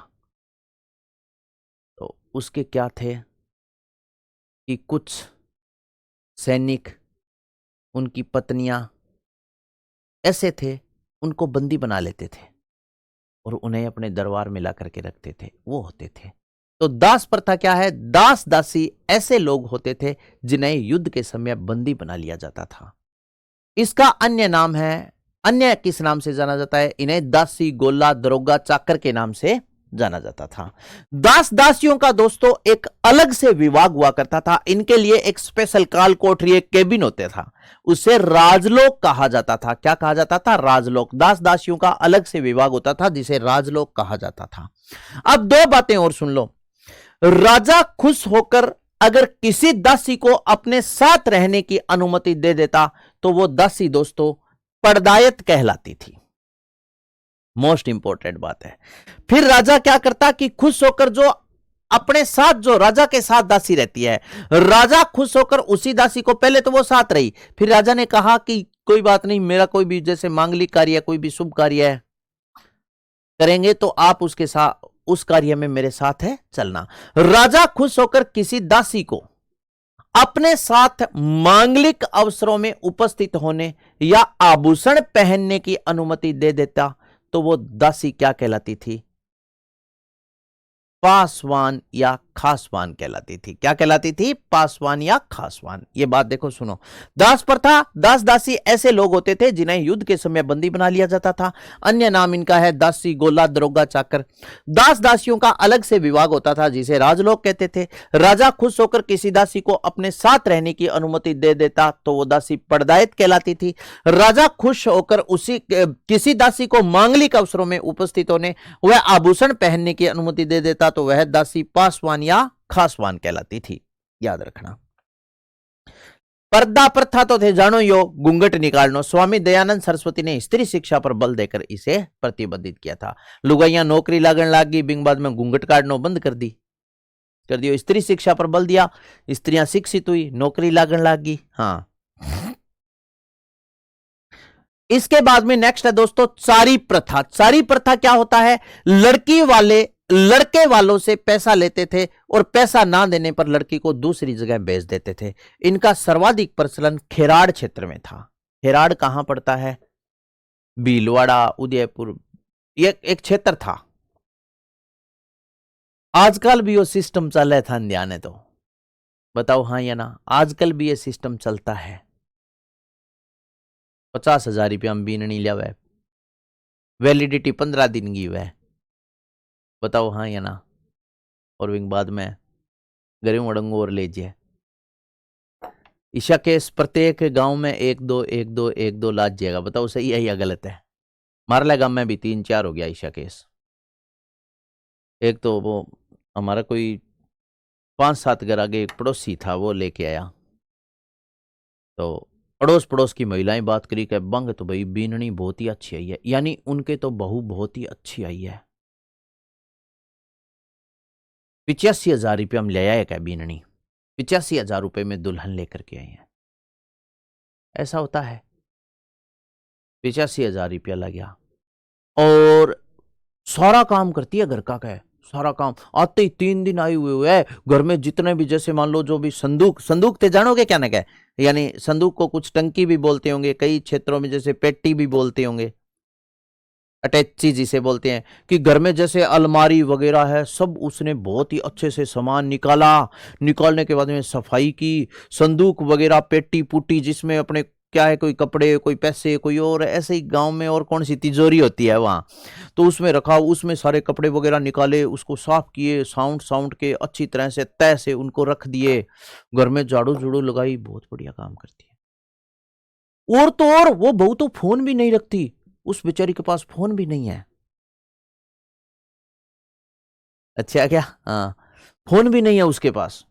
तो उसके क्या थे कि कुछ सैनिक, उनकी पत्नियां ऐसे थे, उनको बंदी बना लेते थे और उन्हें अपने दरबार में ला करके रखते थे, वो होते थे। तो दास प्रथा क्या है? दास दासी ऐसे लोग होते थे जिन्हें युद्ध के समय बंदी बना लिया जाता था। इसका अन्य नाम है, अन्य किस नाम से जाना जाता है? इन्हें दासी, गोला, दरोगा, चाकर के नाम से जाना जाता था। दास दासियों का दोस्तों एक अलग से विभाग हुआ करता था, इनके लिए एक स्पेशल काल कोठरी, एक केबिन होता था, उसे राजलोक कहा जाता था। क्या कहा जाता था? राजलोक। दास दासियों का अलग से विभाग होता था जिसे राजलोक कहा जाता था। अब दो बातें और सुन लो। राजा खुश होकर अगर किसी दासी को अपने साथ रहने की अनुमति दे देता तो वो दासी दोस्तों परदायत कहलाती थी। मोस्ट इंपॉर्टेंट बात है। फिर राजा क्या करता कि खुश होकर जो अपने साथ, जो राजा के साथ दासी रहती है, राजा खुश होकर उसी दासी को, पहले तो वो साथ रही, फिर राजा ने कहा कि कोई बात नहीं, मेरा कोई भी जैसे मांगलिक कार्य, कोई भी शुभ कार्य है करेंगे तो आप उसके साथ, उस कार्य में मेरे साथ है चलना। राजा खुश होकर किसी दासी को अपने साथ मांगलिक अवसरों में उपस्थित होने या आभूषण पहनने की अनुमति दे देता तो वो दासी क्या कहलाती थी? पासवान या खासवान कहलाती थी। क्या कहलाती थी? पासवान या खासवान। ये बात देखो, सुनो। दास प्रथा, दास दासी ऐसे लोग होते थे जिन्हें युद्ध के समय बंदी बना लिया जाता था। अन्य नाम इनका है दासी, गोला, दरोगा, चाकर। दास दासियों का अलग से विभाग होता था जिसे राजलोक कहते थे। राजा खुश होकर किसी दासी को अपने साथ रहने की अनुमति दे देता तो वो दासी पड़दायत कहलाती थी। राजा खुश होकर किसी दासी को मांगलिक अवसरों में उपस्थित होने वह आभूषण पहनने की अनुमति दे देता तो वह दासी पासवान या खासवान कहलाती थी। याद रखना। पर्दा प्रथा तो थे जानो यो, घूंघट निकालनो। स्वामी दयानंद सरस्वती ने स्त्री शिक्षा पर बल देकर इसे प्रतिबंधित किया था। लुगाइयां नौकरी लागण लागी, बिंग बाद में घूंघट काटनो बंद कर दियो। स्त्री शिक्षा पर बल दिया, स्त्रियां शिक्षित हुई, नौकरी लागण लागी। हाँ, इसके बाद में नेक्स्ट है दोस्तों चारी प्रथा। चारी प्रथा क्या होता है? लड़की वाले लड़के वालों से पैसा लेते थे और पैसा ना देने पर लड़की को दूसरी जगह भेज देते थे। इनका सर्वाधिक प्रचलन खेराड़ क्षेत्र में था। खेराड़ कहां पड़ता है? भीलवाड़ा, उदयपुर, ये एक क्षेत्र था। आजकल भी वो सिस्टम चल रहा था, ध्यान है तो बताओ हाँ या ना। आजकल भी ये सिस्टम चलता है। 50,000 रुपया में बीननी लिया हुआ है, वैलिडिटी 15 दिन की हुआ है। बताओ हाँ या ना। और विंग बाद में गरीब अड़ंगो और ले जाए। ईशा केस प्रत्येक गांव में एक दो लाद जाएगा। बताओ सही है या गलत है? मारला गांव में भी 3-4 हो गया ईशा केस। एक तो वो हमारा कोई 5-7 घर आगे एक पड़ोसी था, वो लेके आया तो अड़ोस पड़ोस की महिलाएं बात करी कि बंग तो भाई बीननी बहुत ही अच्छी आई है, यानी उनके तो बहू बहुत ही अच्छी आई है। 85,000 रुपया में ले आया क्या बीननी? 85,000 रुपये में दुल्हन लेकर के आई है। ऐसा होता है। 85,000 रुपया लग गया और सारा काम करती है घर का। क्या है? सारा काम। आते ही 3 दिन आई हुए है घर में जितने भी, जैसे मान लो जो भी संदूक थे, जानोगे क्या ना क्या? यानी संदूक को कुछ टंकी भी बोलते होंगे, कई क्षेत्रों में जैसे पेटी भी बोलते होंगे, अटैची जिसे बोलते हैं। कि घर में जैसे अलमारी वगैरह है, सब उसने बहुत ही अच्छे से सामान निकाला। निकालने के बाद में सफाई की। संदूक वगैरह, पेटी पुटी जिसमें अपने क्या है, कोई कपड़े, कोई पैसे, कोई और ऐसे ही गांव में और कौन सी तिजोरी होती है वहां, तो उसमें रखा। उसमें सारे कपड़े वगैरह निकाले, उसको साफ किए, साउंड के अच्छी तरह से तय से उनको रख दिए। घर में झाड़ू झूड़ू लगाई। बहुत बढ़िया काम करती है। और तो और वो बहू तो फोन भी नहीं रखती। उस बेचारी के पास फोन भी नहीं है। अच्छा क्या? हाँ, फोन भी नहीं है उसके पास।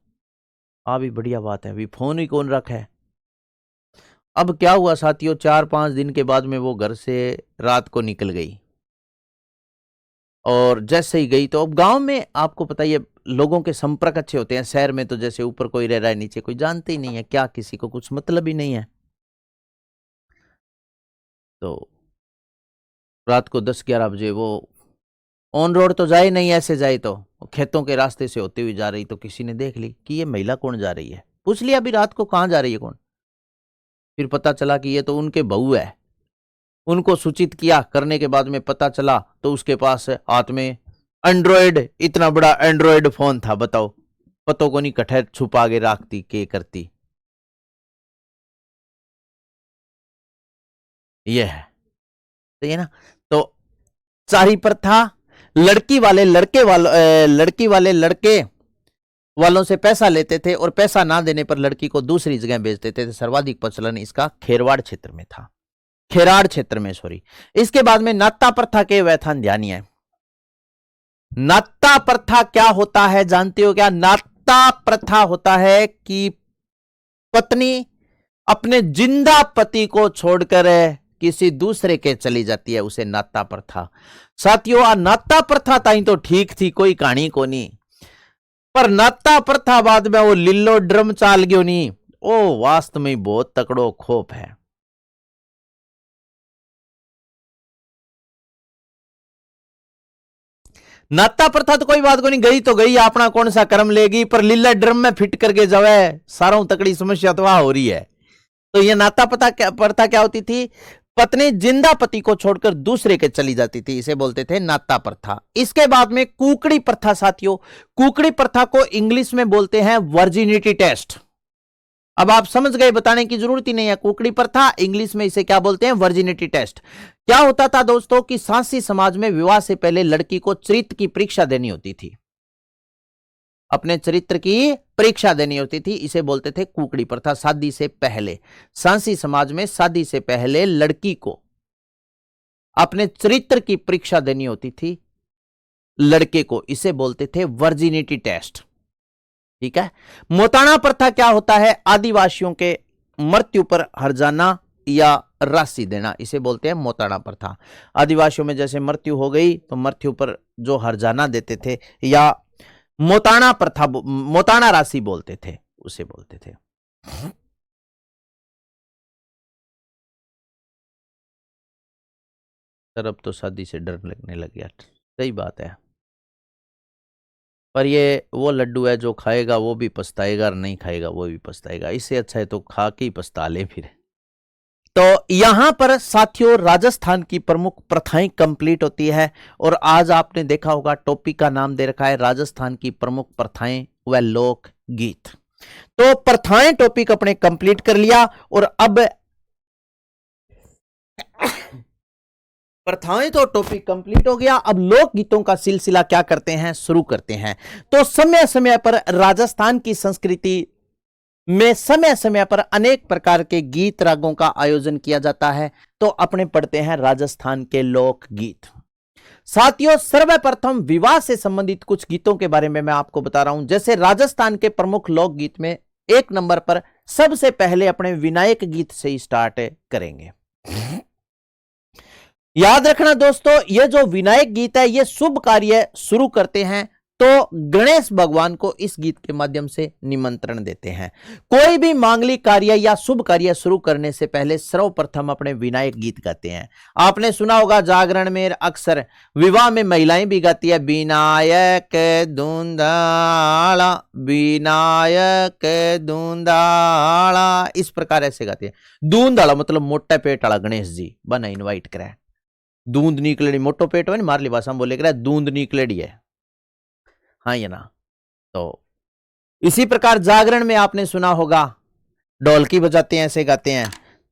भी बढ़िया बात है। अभी फोन ही कौन रखा है। अब क्या हुआ साथियों, 4-5 दिन के बाद में वो घर से रात को निकल गई। और जैसे ही गई तो अब गांव में आपको पता ही है, लोगों के संपर्क अच्छे होते हैं। शहर में तो जैसे ऊपर कोई रह रहा है, नीचे कोई जानते ही नहीं है, क्या किसी को कुछ मतलब ही नहीं है। तो रात को 10-11 बजे वो ऑन रोड तो जाए नहीं, ऐसे जाए तो खेतों के रास्ते से होते हुए जा रही, तो किसी ने देख ली कि ये महिला कौन जा रही है। पूछ लिया अभी रात को कहाँ जा रही है, कौन। फिर पता चला कि ये तो उनके बहू है। उनको सूचित किया, करने के बाद में पता चला तो उसके पास हाथ में एंड्रॉयड, इतना बड़ा एंड्रॉयड फोन था। बताओ, पतों को नहीं कठैर छुपा के रखती के करती। ये है, सही है ना। तो सारी प्रथा, लड़की वाले लड़के वालों से पैसा लेते थे और पैसा ना देने पर लड़की को दूसरी जगह भेज देते थे। सर्वाधिक प्रचलन इसका खेरवाड़ क्षेत्र में था। खेराड़ क्षेत्र में, सॉरी। इसके बाद में नाता प्रथा के व्यथान ध्यान है। नाता प्रथा क्या होता है जानते हो क्या? नाता प्रथा होता है कि पत्नी अपने जिंदा पति को छोड़कर किसी दूसरे के चली जाती है, उसे नाता प्रथा। साथियों, आ नाता प्रथा ताई तो ठीक थी, कोई कहानी को नहीं। पर नाता प्रथा बाद में वो लिल्लो ड्रम चाल गयो नहीं, ओ वास्तव में बहुत तकड़ो खोप है। नाता प्रथा तो कोई बात को नहीं, गई तो गई, अपना कौन सा कर्म लेगी। पर लीला ड्रम में फिट करके जावे, सारों तकड़ी समस्या तो वहां हो रही है। तो ये नाता प्रथा क्या होती थी? पत्नी जिंदा पति को छोड़कर दूसरे के चली जाती थी, इसे बोलते थे नाता प्रथा। इसके बाद में कुकड़ी प्रथा साथियों, कुकड़ी प्रथा को इंग्लिश में बोलते हैं वर्जिनिटी टेस्ट। अब आप समझ गए, बताने की जरूरत ही नहीं है। कुकड़ी प्रथा इंग्लिश में इसे क्या बोलते हैं, वर्जिनिटी टेस्ट। क्या होता था दोस्तों कि सांसी समाज में विवाह से पहले लड़की को चरित्र की परीक्षा देनी होती थी, अपने चरित्र की परीक्षा देनी होती थी, इसे बोलते थे कुकड़ी प्रथा। शादी से पहले सांसी समाज में शादी से पहले लड़की को अपने चरित्र की परीक्षा देनी होती थी लड़के को, इसे बोलते थे वर्जिनिटी टेस्ट। ठीक है। मोताणा प्रथा क्या होता है, आदिवासियों के मृत्यु पर हर्जाना या राशि देना, इसे बोलते हैं मोताणा प्रथा। आदिवासियों में जैसे मृत्यु हो गई तो मृत्यु पर जो हर्जाना देते थे या मोताणा प्रथा, मोताणा राशि बोलते थे, उसे बोलते थे। सर अब तो शादी से डर लगने लग गया। सही बात है, पर ये वो लड्डू है जो खाएगा वो भी पछताएगा और नहीं खाएगा वो भी पछताएगा। इससे अच्छा है तो खा के ही पछता ले फिर। तो यहां पर साथियों राजस्थान की प्रमुख प्रथाएं कंप्लीट होती है और आज आपने देखा होगा टॉपिक का नाम दे रखा है राजस्थान की प्रमुख प्रथाएं व लोक गीत। तो प्रथाएं टॉपिक अपने कंप्लीट कर लिया और अब प्रथाएं तो टॉपिक कंप्लीट हो गया, अब लोक गीतों का सिलसिला क्या करते हैं, शुरू करते हैं। तो समय समय पर राजस्थान की संस्कृति में समय समय पर अनेक प्रकार के गीत रागों का आयोजन किया जाता है। तो अपने पढ़ते हैं राजस्थान के लोक गीत। साथियों सर्वप्रथम विवाह से संबंधित कुछ गीतों के बारे में मैं आपको बता रहा हूं। जैसे राजस्थान के प्रमुख लोक गीत में एक नंबर पर सबसे पहले अपने विनायक गीत से स्टार्ट करेंगे। याद रखना दोस्तों, ये जो विनायक गीत है ये शुभ कार्य शुरू करते हैं तो गणेश भगवान को इस गीत के माध्यम से निमंत्रण देते हैं। कोई भी मांगलिक कार्य या शुभ कार्य शुरू करने से पहले सर्वप्रथम अपने विनायक गीत गाते हैं। आपने सुना होगा जागरण में अक्सर विवाह में महिलाएं भी गाती है, विनायक धुंधाला विनायक धुंधाला, इस प्रकार ऐसे गाती है। धुंधाला मतलब मोटा पेट वाला गणेश जी बना इनवाइट करे, दूंद निकलेड़ी, मोटो पेट है मारली भाषा में बोले दूंद निकलेड़ी है, हाँ ये ना। तो इसी प्रकार जागरण में आपने सुना होगा ढोलकी बजाते हैं, ऐसे गाते हैं,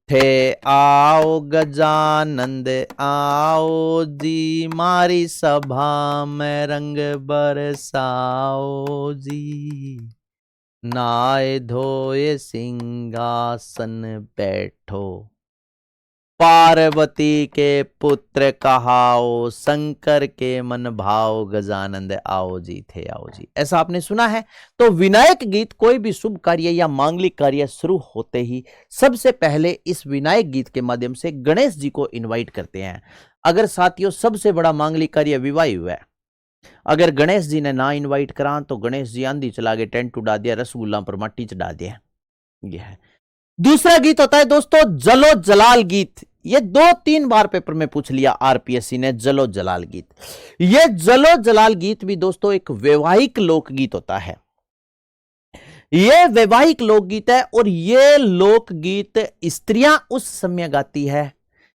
थे आओ गजानंद आओ जी मारी सभा में रंग बरसाओ जी, नाए धोए सिंहासन बैठो, पार्वती के पुत्र कहाओ, शंकर के मन भाव, गजानंद आओ जी थे आओ जी, ऐसा आपने सुना है। तो विनायक गीत कोई भी शुभ कार्य या मांगलिक कार्य शुरू होते ही सबसे पहले इस विनायक गीत के माध्यम से गणेश जी को इनवाइट करते हैं। अगर साथियों सबसे बड़ा मांगलिक कार्य विवाह हुआ है, अगर गणेश जी ने ना इन्वाइट करा तो गणेश जी आंधी चला गए, टेंट उड़ा दिया, रसगुल्ला पर माटी चढ़ा दिया, यह है। दूसरा गीत होता है दोस्तों जलो जलाल गीत। ये 2-3 बार पेपर में पूछ लिया आरपीएससी ने, जलो जलाल गीत। ये जलो जलाल गीत भी दोस्तों एक वैवाहिक लोकगीत होता है। ये वैवाहिक लोकगीत है और ये लोकगीत स्त्रियां उस समय गाती है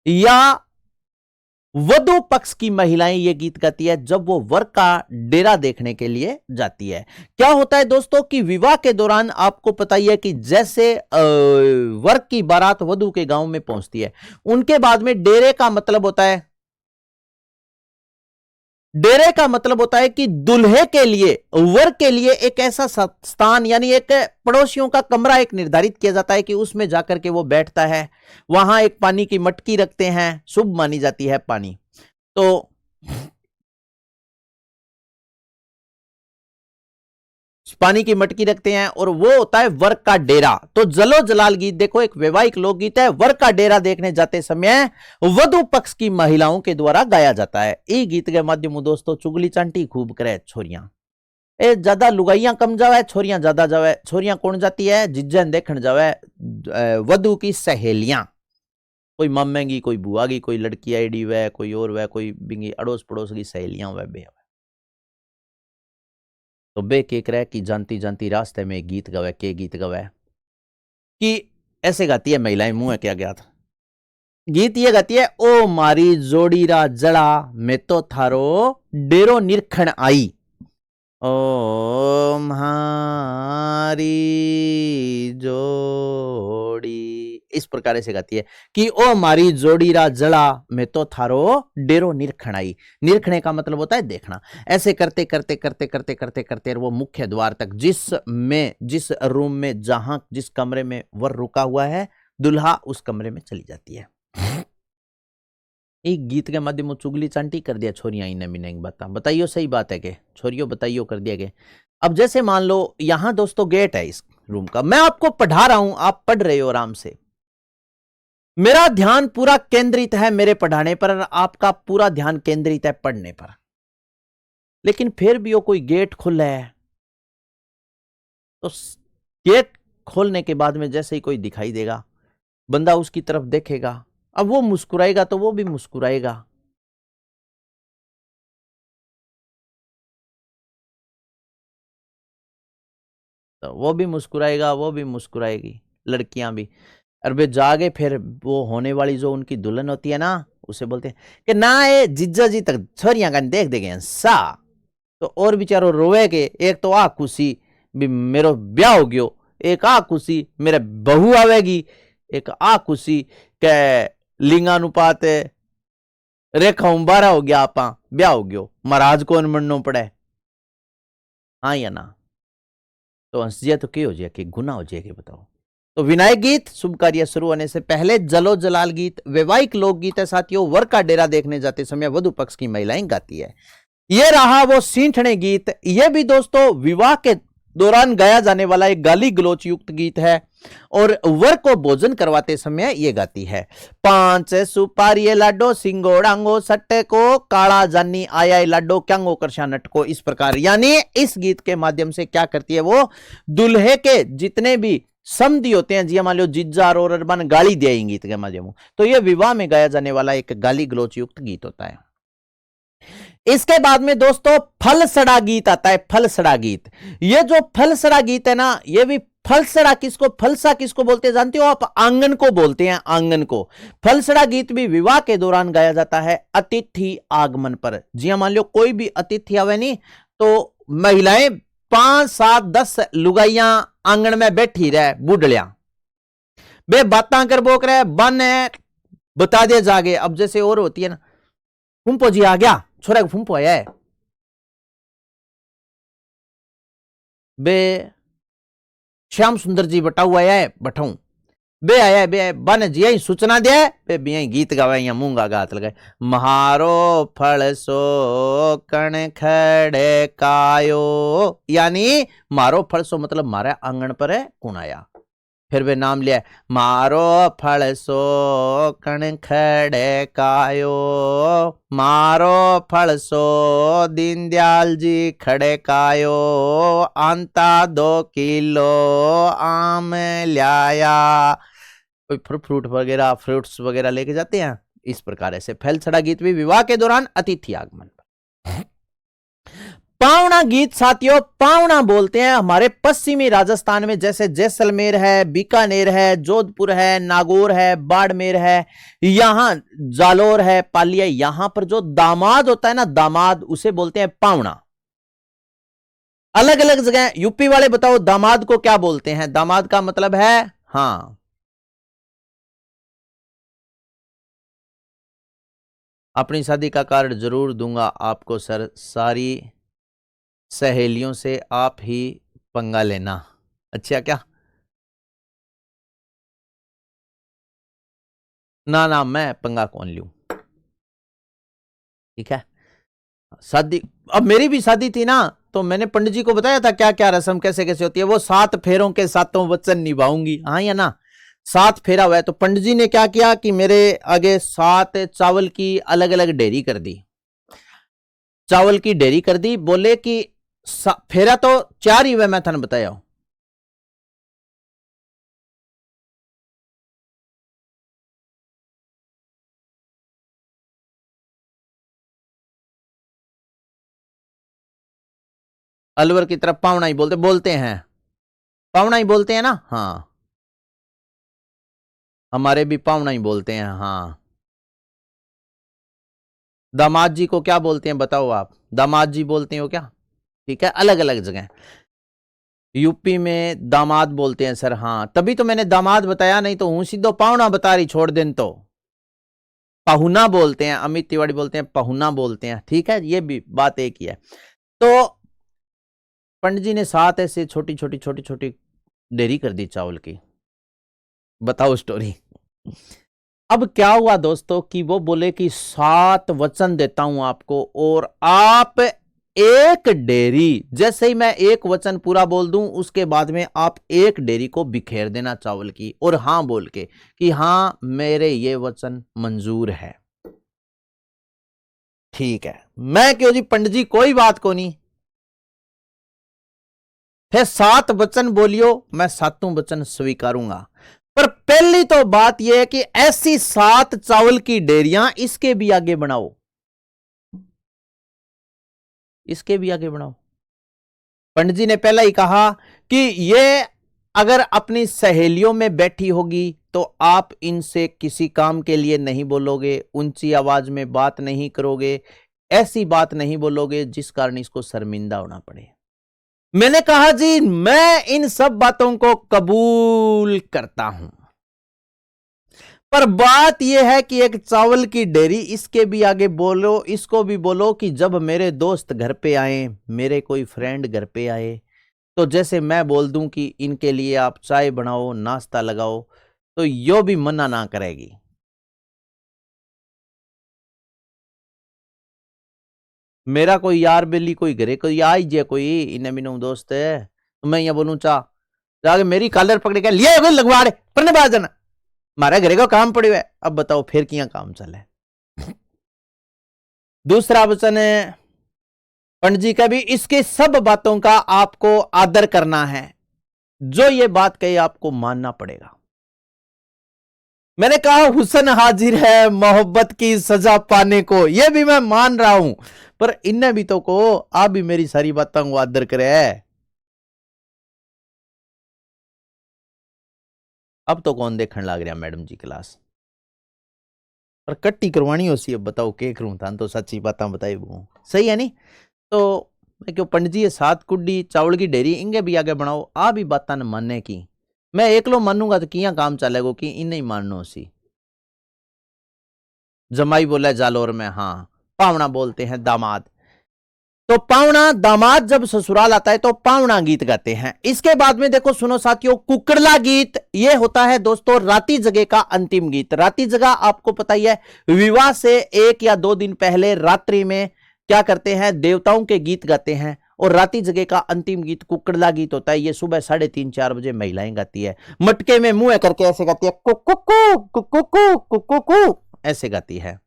या वधु पक्ष की महिलाएं ये गीत गाती है जब वो वर का डेरा देखने के लिए जाती है। क्या होता है दोस्तों कि विवाह के दौरान आपको पता ही है कि जैसे वर की बारात वधु के गांव में पहुंचती है, उनके बाद में डेरे का मतलब होता है, डेरे का मतलब होता है कि दुल्हे के लिए, वर के लिए एक ऐसा स्थान यानी एक पड़ोसियों का कमरा एक निर्धारित किया जाता है कि उसमें जाकर के वो बैठता है। वहां एक पानी की मटकी रखते हैं, शुभ मानी जाती है पानी। तो पानी की मटकी रखते हैं और वो होता है वर का डेरा। तो जलो जलाल गीत देखो एक वैवाहिक लोकगीत है, वर का डेरा देखने जाते समय वधु पक्ष की महिलाओं के द्वारा गाया जाता है। ये गीत के माध्यम दोस्तों चुगली चांटी खूब करे छोरियां, ए ज्यादा लुगाइयां कम जावे, छोरियां ज्यादा जावे। छोरियां कौन जाती है, जिज्जन देखने जावे वधु की सहेलियां, कोई मम्मेंगी, कोई बुआगी, कोई लड़की आईडी वह, कोई और वह, कोई बिंगी अड़ोस पड़ोस की सहेलियां वह बे। तो बे के करे कि जानती जानती रास्ते में गीत गवे, के गीत गवे कि ऐसे गाती है महिलाएं, मुंह क्या गया था गीत ये गाती है, ओ मारी जोड़ीरा जड़ा मैं तो थारो डेरो निरखण आई। ओ म्हारी जोड़ी, इस प्रकार से गाती है कि ओ मारी जोड़ीरा जड़ा मैं तो थारो डेरो निरखण आई। निरखणे का मतलब होता है देखना। ऐसे करते करते करते करते करते करते वो मुख्य द्वार तक, जिस रूम में, जहां जिस कमरे में वर रुका हुआ है, दुल्हा उस कमरे में चली जाती है। एक गीत के माध्यम में चुगली चांटी कर दिया छोरियां इन्हें मिने बताइयो, सही बात है कि छोरियों बताइयो कर दिया गया। अब जैसे मान लो यहां दोस्तों गेट है इस रूम का, मैं आपको पढ़ा रहा हूं, आप पढ़ रहे हो आराम से, मेरा ध्यान पूरा केंद्रित है मेरे पढ़ाने पर, आपका पूरा ध्यान केंद्रित है पढ़ने पर। लेकिन फिर भी वो कोई गेट खुला है, तो गेट खोलने के बाद में जैसे ही कोई दिखाई देगा, बंदा उसकी तरफ देखेगा, अब वो मुस्कुराएगा तो वो भी मुस्कुराएगा, तो वो भी मुस्कुराएगा, वो भी मुस्कुराएगी, लड़कियां भी। और वे जागे फिर वो होने वाली जो उनकी दुल्हन होती है ना, उसे बोलते हैं कि ना ये जिज्जा जी तक छोरियां का देख देगे सा, तो और बेचारो रोवे के, एक तो आ खुशी भी मेरो ब्याह हो गयो, एक आ खुशी मेरे बहू आवेगी, एक आ खुशी के लिंगानुपात रेखा बारा हो गया, आपा ब्याह हो गयो, महाराज कौन मननो पड़े, हाँ या ना। तो हंसिया तो क्या हो जाए कि गुना हो जाएगी बताओ। तो विनायक गीत शुभ कार्य शुरू होने से पहले, जलो जलाल गीत वैवाहिक लोकगीत है साथियों, वर का डेरा देखने जाते समय वधु पक्ष की महिलाएं गाती है। ये रहा वो सींठने गीत, ये भी दोस्तों विवाह के दौरान गाया जाने वाला एक गाली गलोच युक्त गीत है, और वर को भोजन करवाते समय ये गाती है, पांच सुपारी लाडो सिंगोड़ांगो सट्टे को काला जानी आया लाडो क्यांगो करशा नटको। इस प्रकार यानी इस गीत के माध्यम से क्या करती है वो, दुल्हे के जितने भी समधी होते हैं, जी मान लो जिज्जा और अरबान गाली दिया गीत के माध्यम, तो यह विवाह में गाया जाने वाला एक गाली गलोच युक्त गीत होता है। इसके बाद में दोस्तों फलसड़ा गीत आता है, फलसड़ा गीत। ये जो फलसड़ा गीत है ना, ये भी फलसड़ा किसको, फलसा किसको बोलते हैं जानते हो आप, आंगन को बोलते हैं, आंगन को। फलसड़ा गीत भी विवाह के दौरान गाया जाता है अतिथि आगमन पर। जी हाँ, मान लो कोई भी अतिथि आवे नहीं, तो महिलाएं 5 7 10 लुगाइयां आंगन में बैठी रहे, बुढ़लिया बे बातां कर बोक रहे बन बता दे जागे। अब जैसे और होती है ना, फुम्पो जी आ गया, छोरा को फुम्पो आया है, बे श्याम सुंदर जी बटा हुआ है बठाऊ, बे आया बे आया, बन जी आई सूचना दे, बे बिया गीत गावे, यहाँ मूंगा गात लगाए, महारो फल सो कण खड़े कायो, यानी मारो फल सो मतलब मारे आंगन पर है कौन आया। फिर वे नाम लिया, मारो फल सो कण खड़े कायो, मारो फल सो दीनदयाल जी खड़े कायो, आंता 2 किलो आम लाया। कोई फ्रूट वगैरह, फ्रूट्स वगैरह लेके जाते हैं। इस प्रकार ऐसे फैलछड़ा गीत भी विवाह के दौरान अतिथि आगमन। पावना गीत साथियों, पावना बोलते हैं हमारे पश्चिमी राजस्थान में, जैसे जैसलमेर है, बीकानेर है, जोधपुर है, नागौर है, बाड़मेर है, यहां जालोर है, पालिया, यहां पर जो दामाद होता है ना, दामाद, उसे बोलते हैं पावना। अलग अलग जगह यूपी वाले बताओ दामाद को क्या बोलते हैं, दामाद का मतलब है, हाँ, अपनी शादी का कार्ड जरूर दूंगा आपको सर, सारी सहेलियों से आप ही पंगा लेना। अच्छा क्या, ना ना मैं पंगा कौन लूं, ठीक है। शादी, अब मेरी भी शादी थी ना, तो मैंने पंडित जी को बताया था क्या क्या रस्म कैसे कैसे होती है, वो 7 फेरों के 7 वचन निभाऊंगी, हाँ या ना। 7 फेरा हुआ है, तो पंडित जी ने क्या किया कि मेरे आगे 7 चावल की अलग अलग डेरी कर दी, चावल की डेरी कर दी, बोले कि फेरा तो 4 ही हुए, मैं थाने बताया। अलवर की तरफ पावना ही बोलते बोलते हैं, पावना ही बोलते हैं ना, हाँ हमारे भी पावना ही बोलते हैं। हाँ, दामाद जी को क्या बोलते हैं बताओ आप? दामाद जी बोलते हो क्या? ठीक है, अलग अलग जगह। यूपी में दामाद बोलते हैं सर। हाँ, तभी तो मैंने दामाद बताया, नहीं तो हूं सीधो पावना बता रही छोड़ देन। तो पहुना बोलते हैं, अमित तिवारी बोलते हैं, पहुना बोलते हैं। ठीक है, ये भी बात एक ही है। तो पंडित जी ने 7 ऐसे छोटी छोटी छोटी छोटी डेयरी कर दी चावल की। बताओ स्टोरी। अब क्या हुआ दोस्तों कि वो बोले कि 7 वचन देता हूं आपको, और आप एक डेयरी, जैसे ही मैं एक वचन पूरा बोल दूं उसके बाद में आप एक डेयरी को बिखेर देना चावल की, और हां बोल के कि हां मेरे ये वचन मंजूर है। ठीक है, मैं क्यों जी पंडित जी, कोई बात को नहीं। फिर 7 वचन बोलियो, मैं 7 वचन स्वीकारूंगा। पर पहली तो बात यह है कि ऐसी 7 चावल की डेयरियां इसके भी आगे बनाओ, इसके भी आगे बढ़ाओ। पंडित जी ने पहला ही कहा कि ये अगर अपनी सहेलियों में बैठी होगी तो आप इनसे किसी काम के लिए नहीं बोलोगे, ऊंची आवाज में बात नहीं करोगे, ऐसी बात नहीं बोलोगे जिस कारण इसको शर्मिंदा होना पड़े। मैंने कहा जी मैं इन सब बातों को कबूल करता हूं, पर बात यह है कि एक चावल की डेयरी इसके भी आगे बोलो, इसको भी बोलो कि जब मेरे दोस्त घर पे आए, मेरे कोई फ्रेंड घर पे आए, तो जैसे मैं बोल दूं कि इनके लिए आप चाय बनाओ, नाश्ता लगाओ, तो यो भी मना ना करेगी। मेरा कोई यार बेली कोई घरे कोई आई जे कोई इन्हें मिनो दोस्त है, तो मैं यहाँ बोलूं चा जाके मेरी कॉलर पकड़ के लिए लगवा पर बात जाना, मारे घरे को काम पड़े हुए। अब बताओ फिर किया काम चले। दूसरा वचन है पंडित जी का भी, इसके सब बातों का आपको आदर करना है, जो ये बात कही आपको मानना पड़ेगा। मैंने कहा हुसन हाजिर है मोहब्बत की सजा पाने को, यह भी मैं मान रहा हूं, पर इन्हें भी तो को आप भी मेरी सारी बातों को आदर करे। अब तो कौन देखने लग रहा मैडम जी क्लास, पर कट्टी करवानी हो सी। अब बताओ के करूं था तो सच्ची बातें बताई वो सही है नहीं। तो मैं क्यों पंडित जी ये 7 कुड्डी चावल की डेयरी इंगे भी आगे बनाओ, आ भी बातें न मानने की। मैं एकलो मानूंगा तो किया काम चलेगो कि इन नहीं माननो सी। जमाई बोला जालोर में, हाँ पावना बोलते हैं दामाद। तो पावना दामाद जब ससुराल आता है तो पावना गीत गाते हैं। इसके बाद में देखो सुनो साथियों, कुकड़ला गीत, ये होता है दोस्तों राती जगह का अंतिम गीत। राती जगह आपको पता ही है, विवाह से 1 या 2 दिन पहले रात्रि में क्या करते हैं, देवताओं के गीत गाते हैं, और राती जगह का अंतिम गीत कुकड़ला गीत होता है। ये सुबह 3:30-4 बजे महिलाएं गाती है, मटके में मुंह करके ऐसे गाती है, कुकु कुकु कुकु ऐसे गाती है।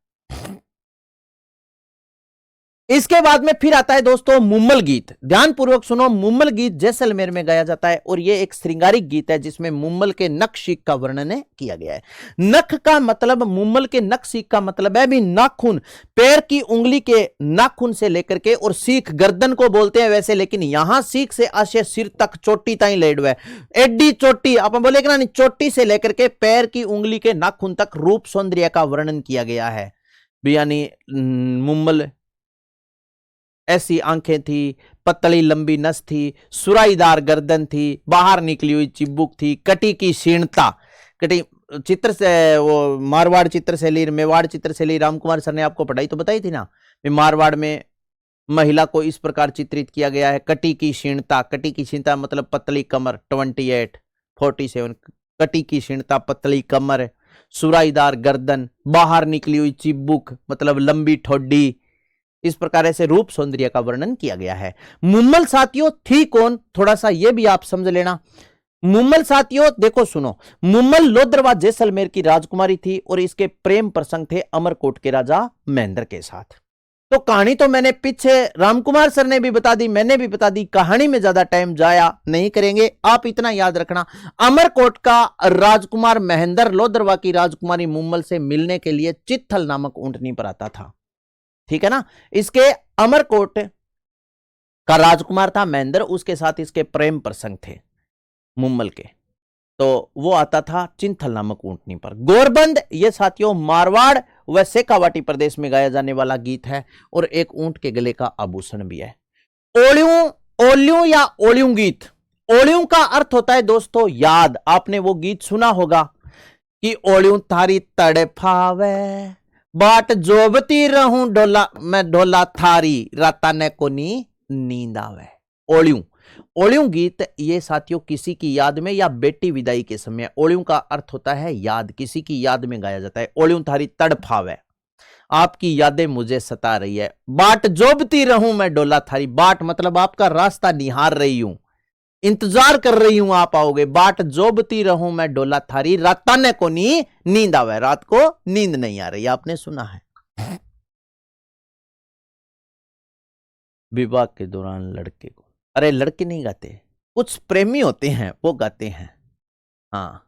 इसके बाद में फिर आता है दोस्तों मुम्मल गीत। ध्यानपूर्वक सुनो, मुम्मल गीत जैसलमेर में गाया जाता है, और यह एक श्रृंगारिक गीत है जिसमें मुम्मल के नख सीख का वर्णन किया गया है। नख का मतलब, मुम्मल के नख सीख का मतलब है भी नाखून, पैर की उंगली के नाखून से लेकर के, और सीख गर्दन को बोलते हैं वैसे, लेकिन यहां सीख से आशय सिर तक चोटी ताई लेड हुआ है। एडी चोटी आप बोले ना, चोटी से लेकर के पैर की उंगली के नाखून तक रूप सौंदर्य का वर्णन किया गया है। यानी मुम्मल ऐसी आंखें थी, पतली लंबी नस थी, सुराईदार गर्दन थी, बाहर निकली हुई चिब्बुक थी, कटी की शीर्णता। कटी चित्र से वो मारवाड़ चित्र से ली, मेवाड़ चित्र से ली, रामकुमार सर ने आपको पढ़ाई तो बताई थी ना। मारवाड़ में महिला को इस प्रकार चित्रित किया गया है, कटी की शीर्णता। कटी की शीर्णता मतलब पतली कमर, 28 47, कटी की शीर्णता पतली कमर, सुराईदार गर्दन, बाहर निकली हुई चिब्बुक मतलब लंबी ठोडी। इस प्रकार से रूप सौंदर्य का वर्णन किया गया है। मुम्मल साथियों थी कौन, थोड़ा सा यह भी आप समझ लेना। मुम्मल साथियों देखो सुनो, मुम्मल लोद्रवा जैसलमेर की राजकुमारी थी, और इसके प्रेम प्रसंग थे अमरकोट के राजा महेंद्र के साथ। तो कहानी तो मैंने पीछे रामकुमार सर ने भी बता दी, मैंने भी बता दी, कहानी में ज्यादा टाइम जाया नहीं करेंगे। आप इतना याद रखना, अमरकोट का राजकुमार महेंद्र लोद्रवा की राजकुमारी मुम्मल से मिलने के लिए चित्थल नामक ऊंटनी पर आता था। ठीक है ना। इसके अमरकोट का राजकुमार था महेंद्र, उसके साथ इसके प्रेम प्रसंग थे मुम्मल के। तो वो आता था चिंथल नामक ऊंटनी पर। गोरबंद ये साथियों मारवाड़ व शेखावाटी प्रदेश में गाया जाने वाला गीत है और एक ऊंट के गले का आभूषण भी है। ओलियों, ओलियों या ओलियों गीत। ओलियों का अर्थ होता है दोस्तों याद। आपने वो गीत सुना होगा कि ओलियों थारी तड़फावे बाट जोबती रहूं डोला, मैं डोला थारी राता ने कोनी नींद आवे। ओलियों, ओलियों गीत ये साथियों किसी की याद में या बेटी विदाई के समय, ओलियों का अर्थ होता है याद, किसी की याद में गाया जाता है। ओलियों थारी तड़फावे, आपकी यादें मुझे सता रही है। बाट जोबती रहूं मैं डोला थारी, बाट मतलब आपका रास्ता निहार रही हूं, इंतजार कर रही हूं आप आओगे। बाट जोबती रहूं मैं डोला थारी राता ने को नींद आवे, रात को नींद नहीं आ रही। आपने सुना है। विवाह के दौरान लड़के को, अरे लड़के नहीं गाते, कुछ प्रेमी होते हैं वो गाते हैं। हाँ,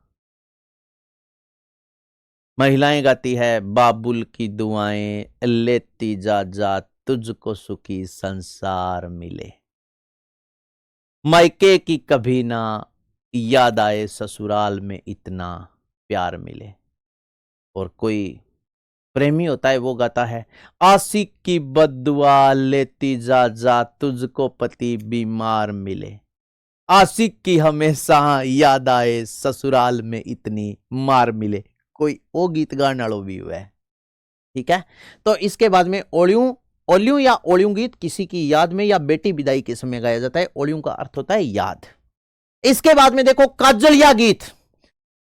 महिलाएं गाती है बाबुल की दुआएं लेती जा जा तुझको सुखी संसार मिले, मायके की कभी ना याद आए ससुराल में इतना प्यार मिले। और कोई प्रेमी होता है वो गाता है आशिक की बद्दुआ लेती जा जा तुझको पति बीमार मिले, आशिक की हमेशा याद आए ससुराल में इतनी मार मिले। कोई वो गीत गाने वालों भी हुआ है। ठीक है, तो इसके बाद में ओलियों, ओलियों या ओलियों गीत किसी की याद में या बेटी विदाई के समय गाया जाता है। ओलियों का अर्थ होता है याद। इसके बाद में देखो काजलिया गीत।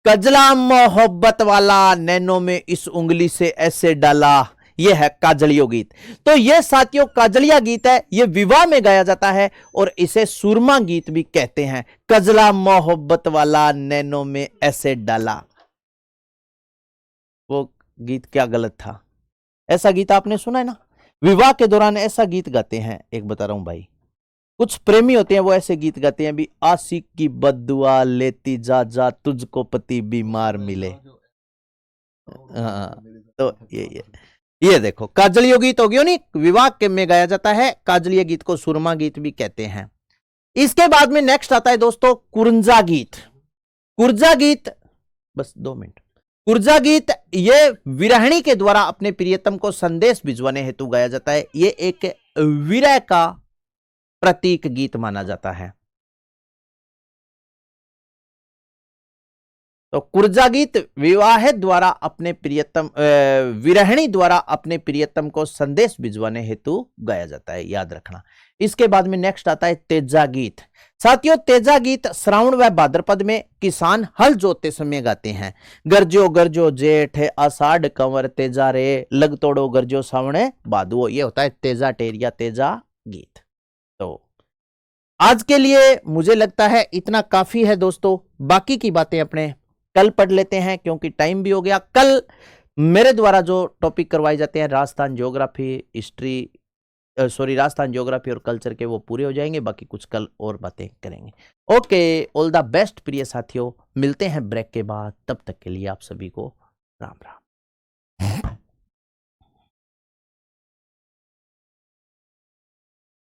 कजला मोहब्बत वाला नैनों में इस उंगली से ऐसे डाला, यह है काजलियो गीत। तो यह साथियों काजलिया गीत है, यह विवाह में गाया जाता है और इसे सुरमा गीत भी कहते हैं। कजला मोहब्बत वाला नैनों में ऐसे डाला, वो गीत क्या गलत था? ऐसा गीत आपने सुना है ना? विवाह के दौरान ऐसा गीत गाते हैं। एक बता रहा हूं भाई, कुछ प्रेमी होते हैं वो ऐसे गीत गाते हैं भी आशिक की बद्दुआ लेती जा जा तुझको पति बीमार मिले। हाँ, तो ये देखो काजलियो गीत हो गया नहीं, विवाह के में गाया जाता है। काजलिया गीत को सुरमा गीत भी कहते हैं। इसके बाद में नेक्स्ट आता है दोस्तों कुरजा गीत। कुरजा गीत, बस 2 मिनट। कुरजा गीत ये विरहिणी के द्वारा अपने प्रियतम को संदेश भिजवाने हेतु गाया जाता है। ये एक विरह का प्रतीक गीत माना जाता है। तो कुरजा गीत विवाह द्वारा अपने प्रियतम, विरहिणी द्वारा अपने प्रियतम को संदेश भिजवाने हेतु गाया जाता है, याद रखना। इसके बाद में नेक्स्ट आता है तेजा गीत। साथियों तेजा गीत श्रावण व भाद्रपद में किसान हल जोतते समय गाते हैं। गरजो गरजो जेठ आषाढ़ कंवर तेजा रे, लग तोड़ो गरजो सावणे भादुओ, ये होता है तेजा टेरिया तेजा गीत। तो आज के लिए मुझे लगता है इतना काफी है दोस्तों। बाकी की बातें अपने कल पढ़ लेते हैं क्योंकि टाइम भी हो गया। कल मेरे द्वारा जो टॉपिक करवाए जाते हैं Rajasthan geography, history, Rajasthan geography और कल्चर के, वो पूरे हो जाएंगे। बाकी कुछ कल और बातें करेंगे। ओके, ऑल द बेस्ट प्रिय साथियों, मिलते हैं ब्रेक के बाद। तब तक के लिए आप सभी को राम राम।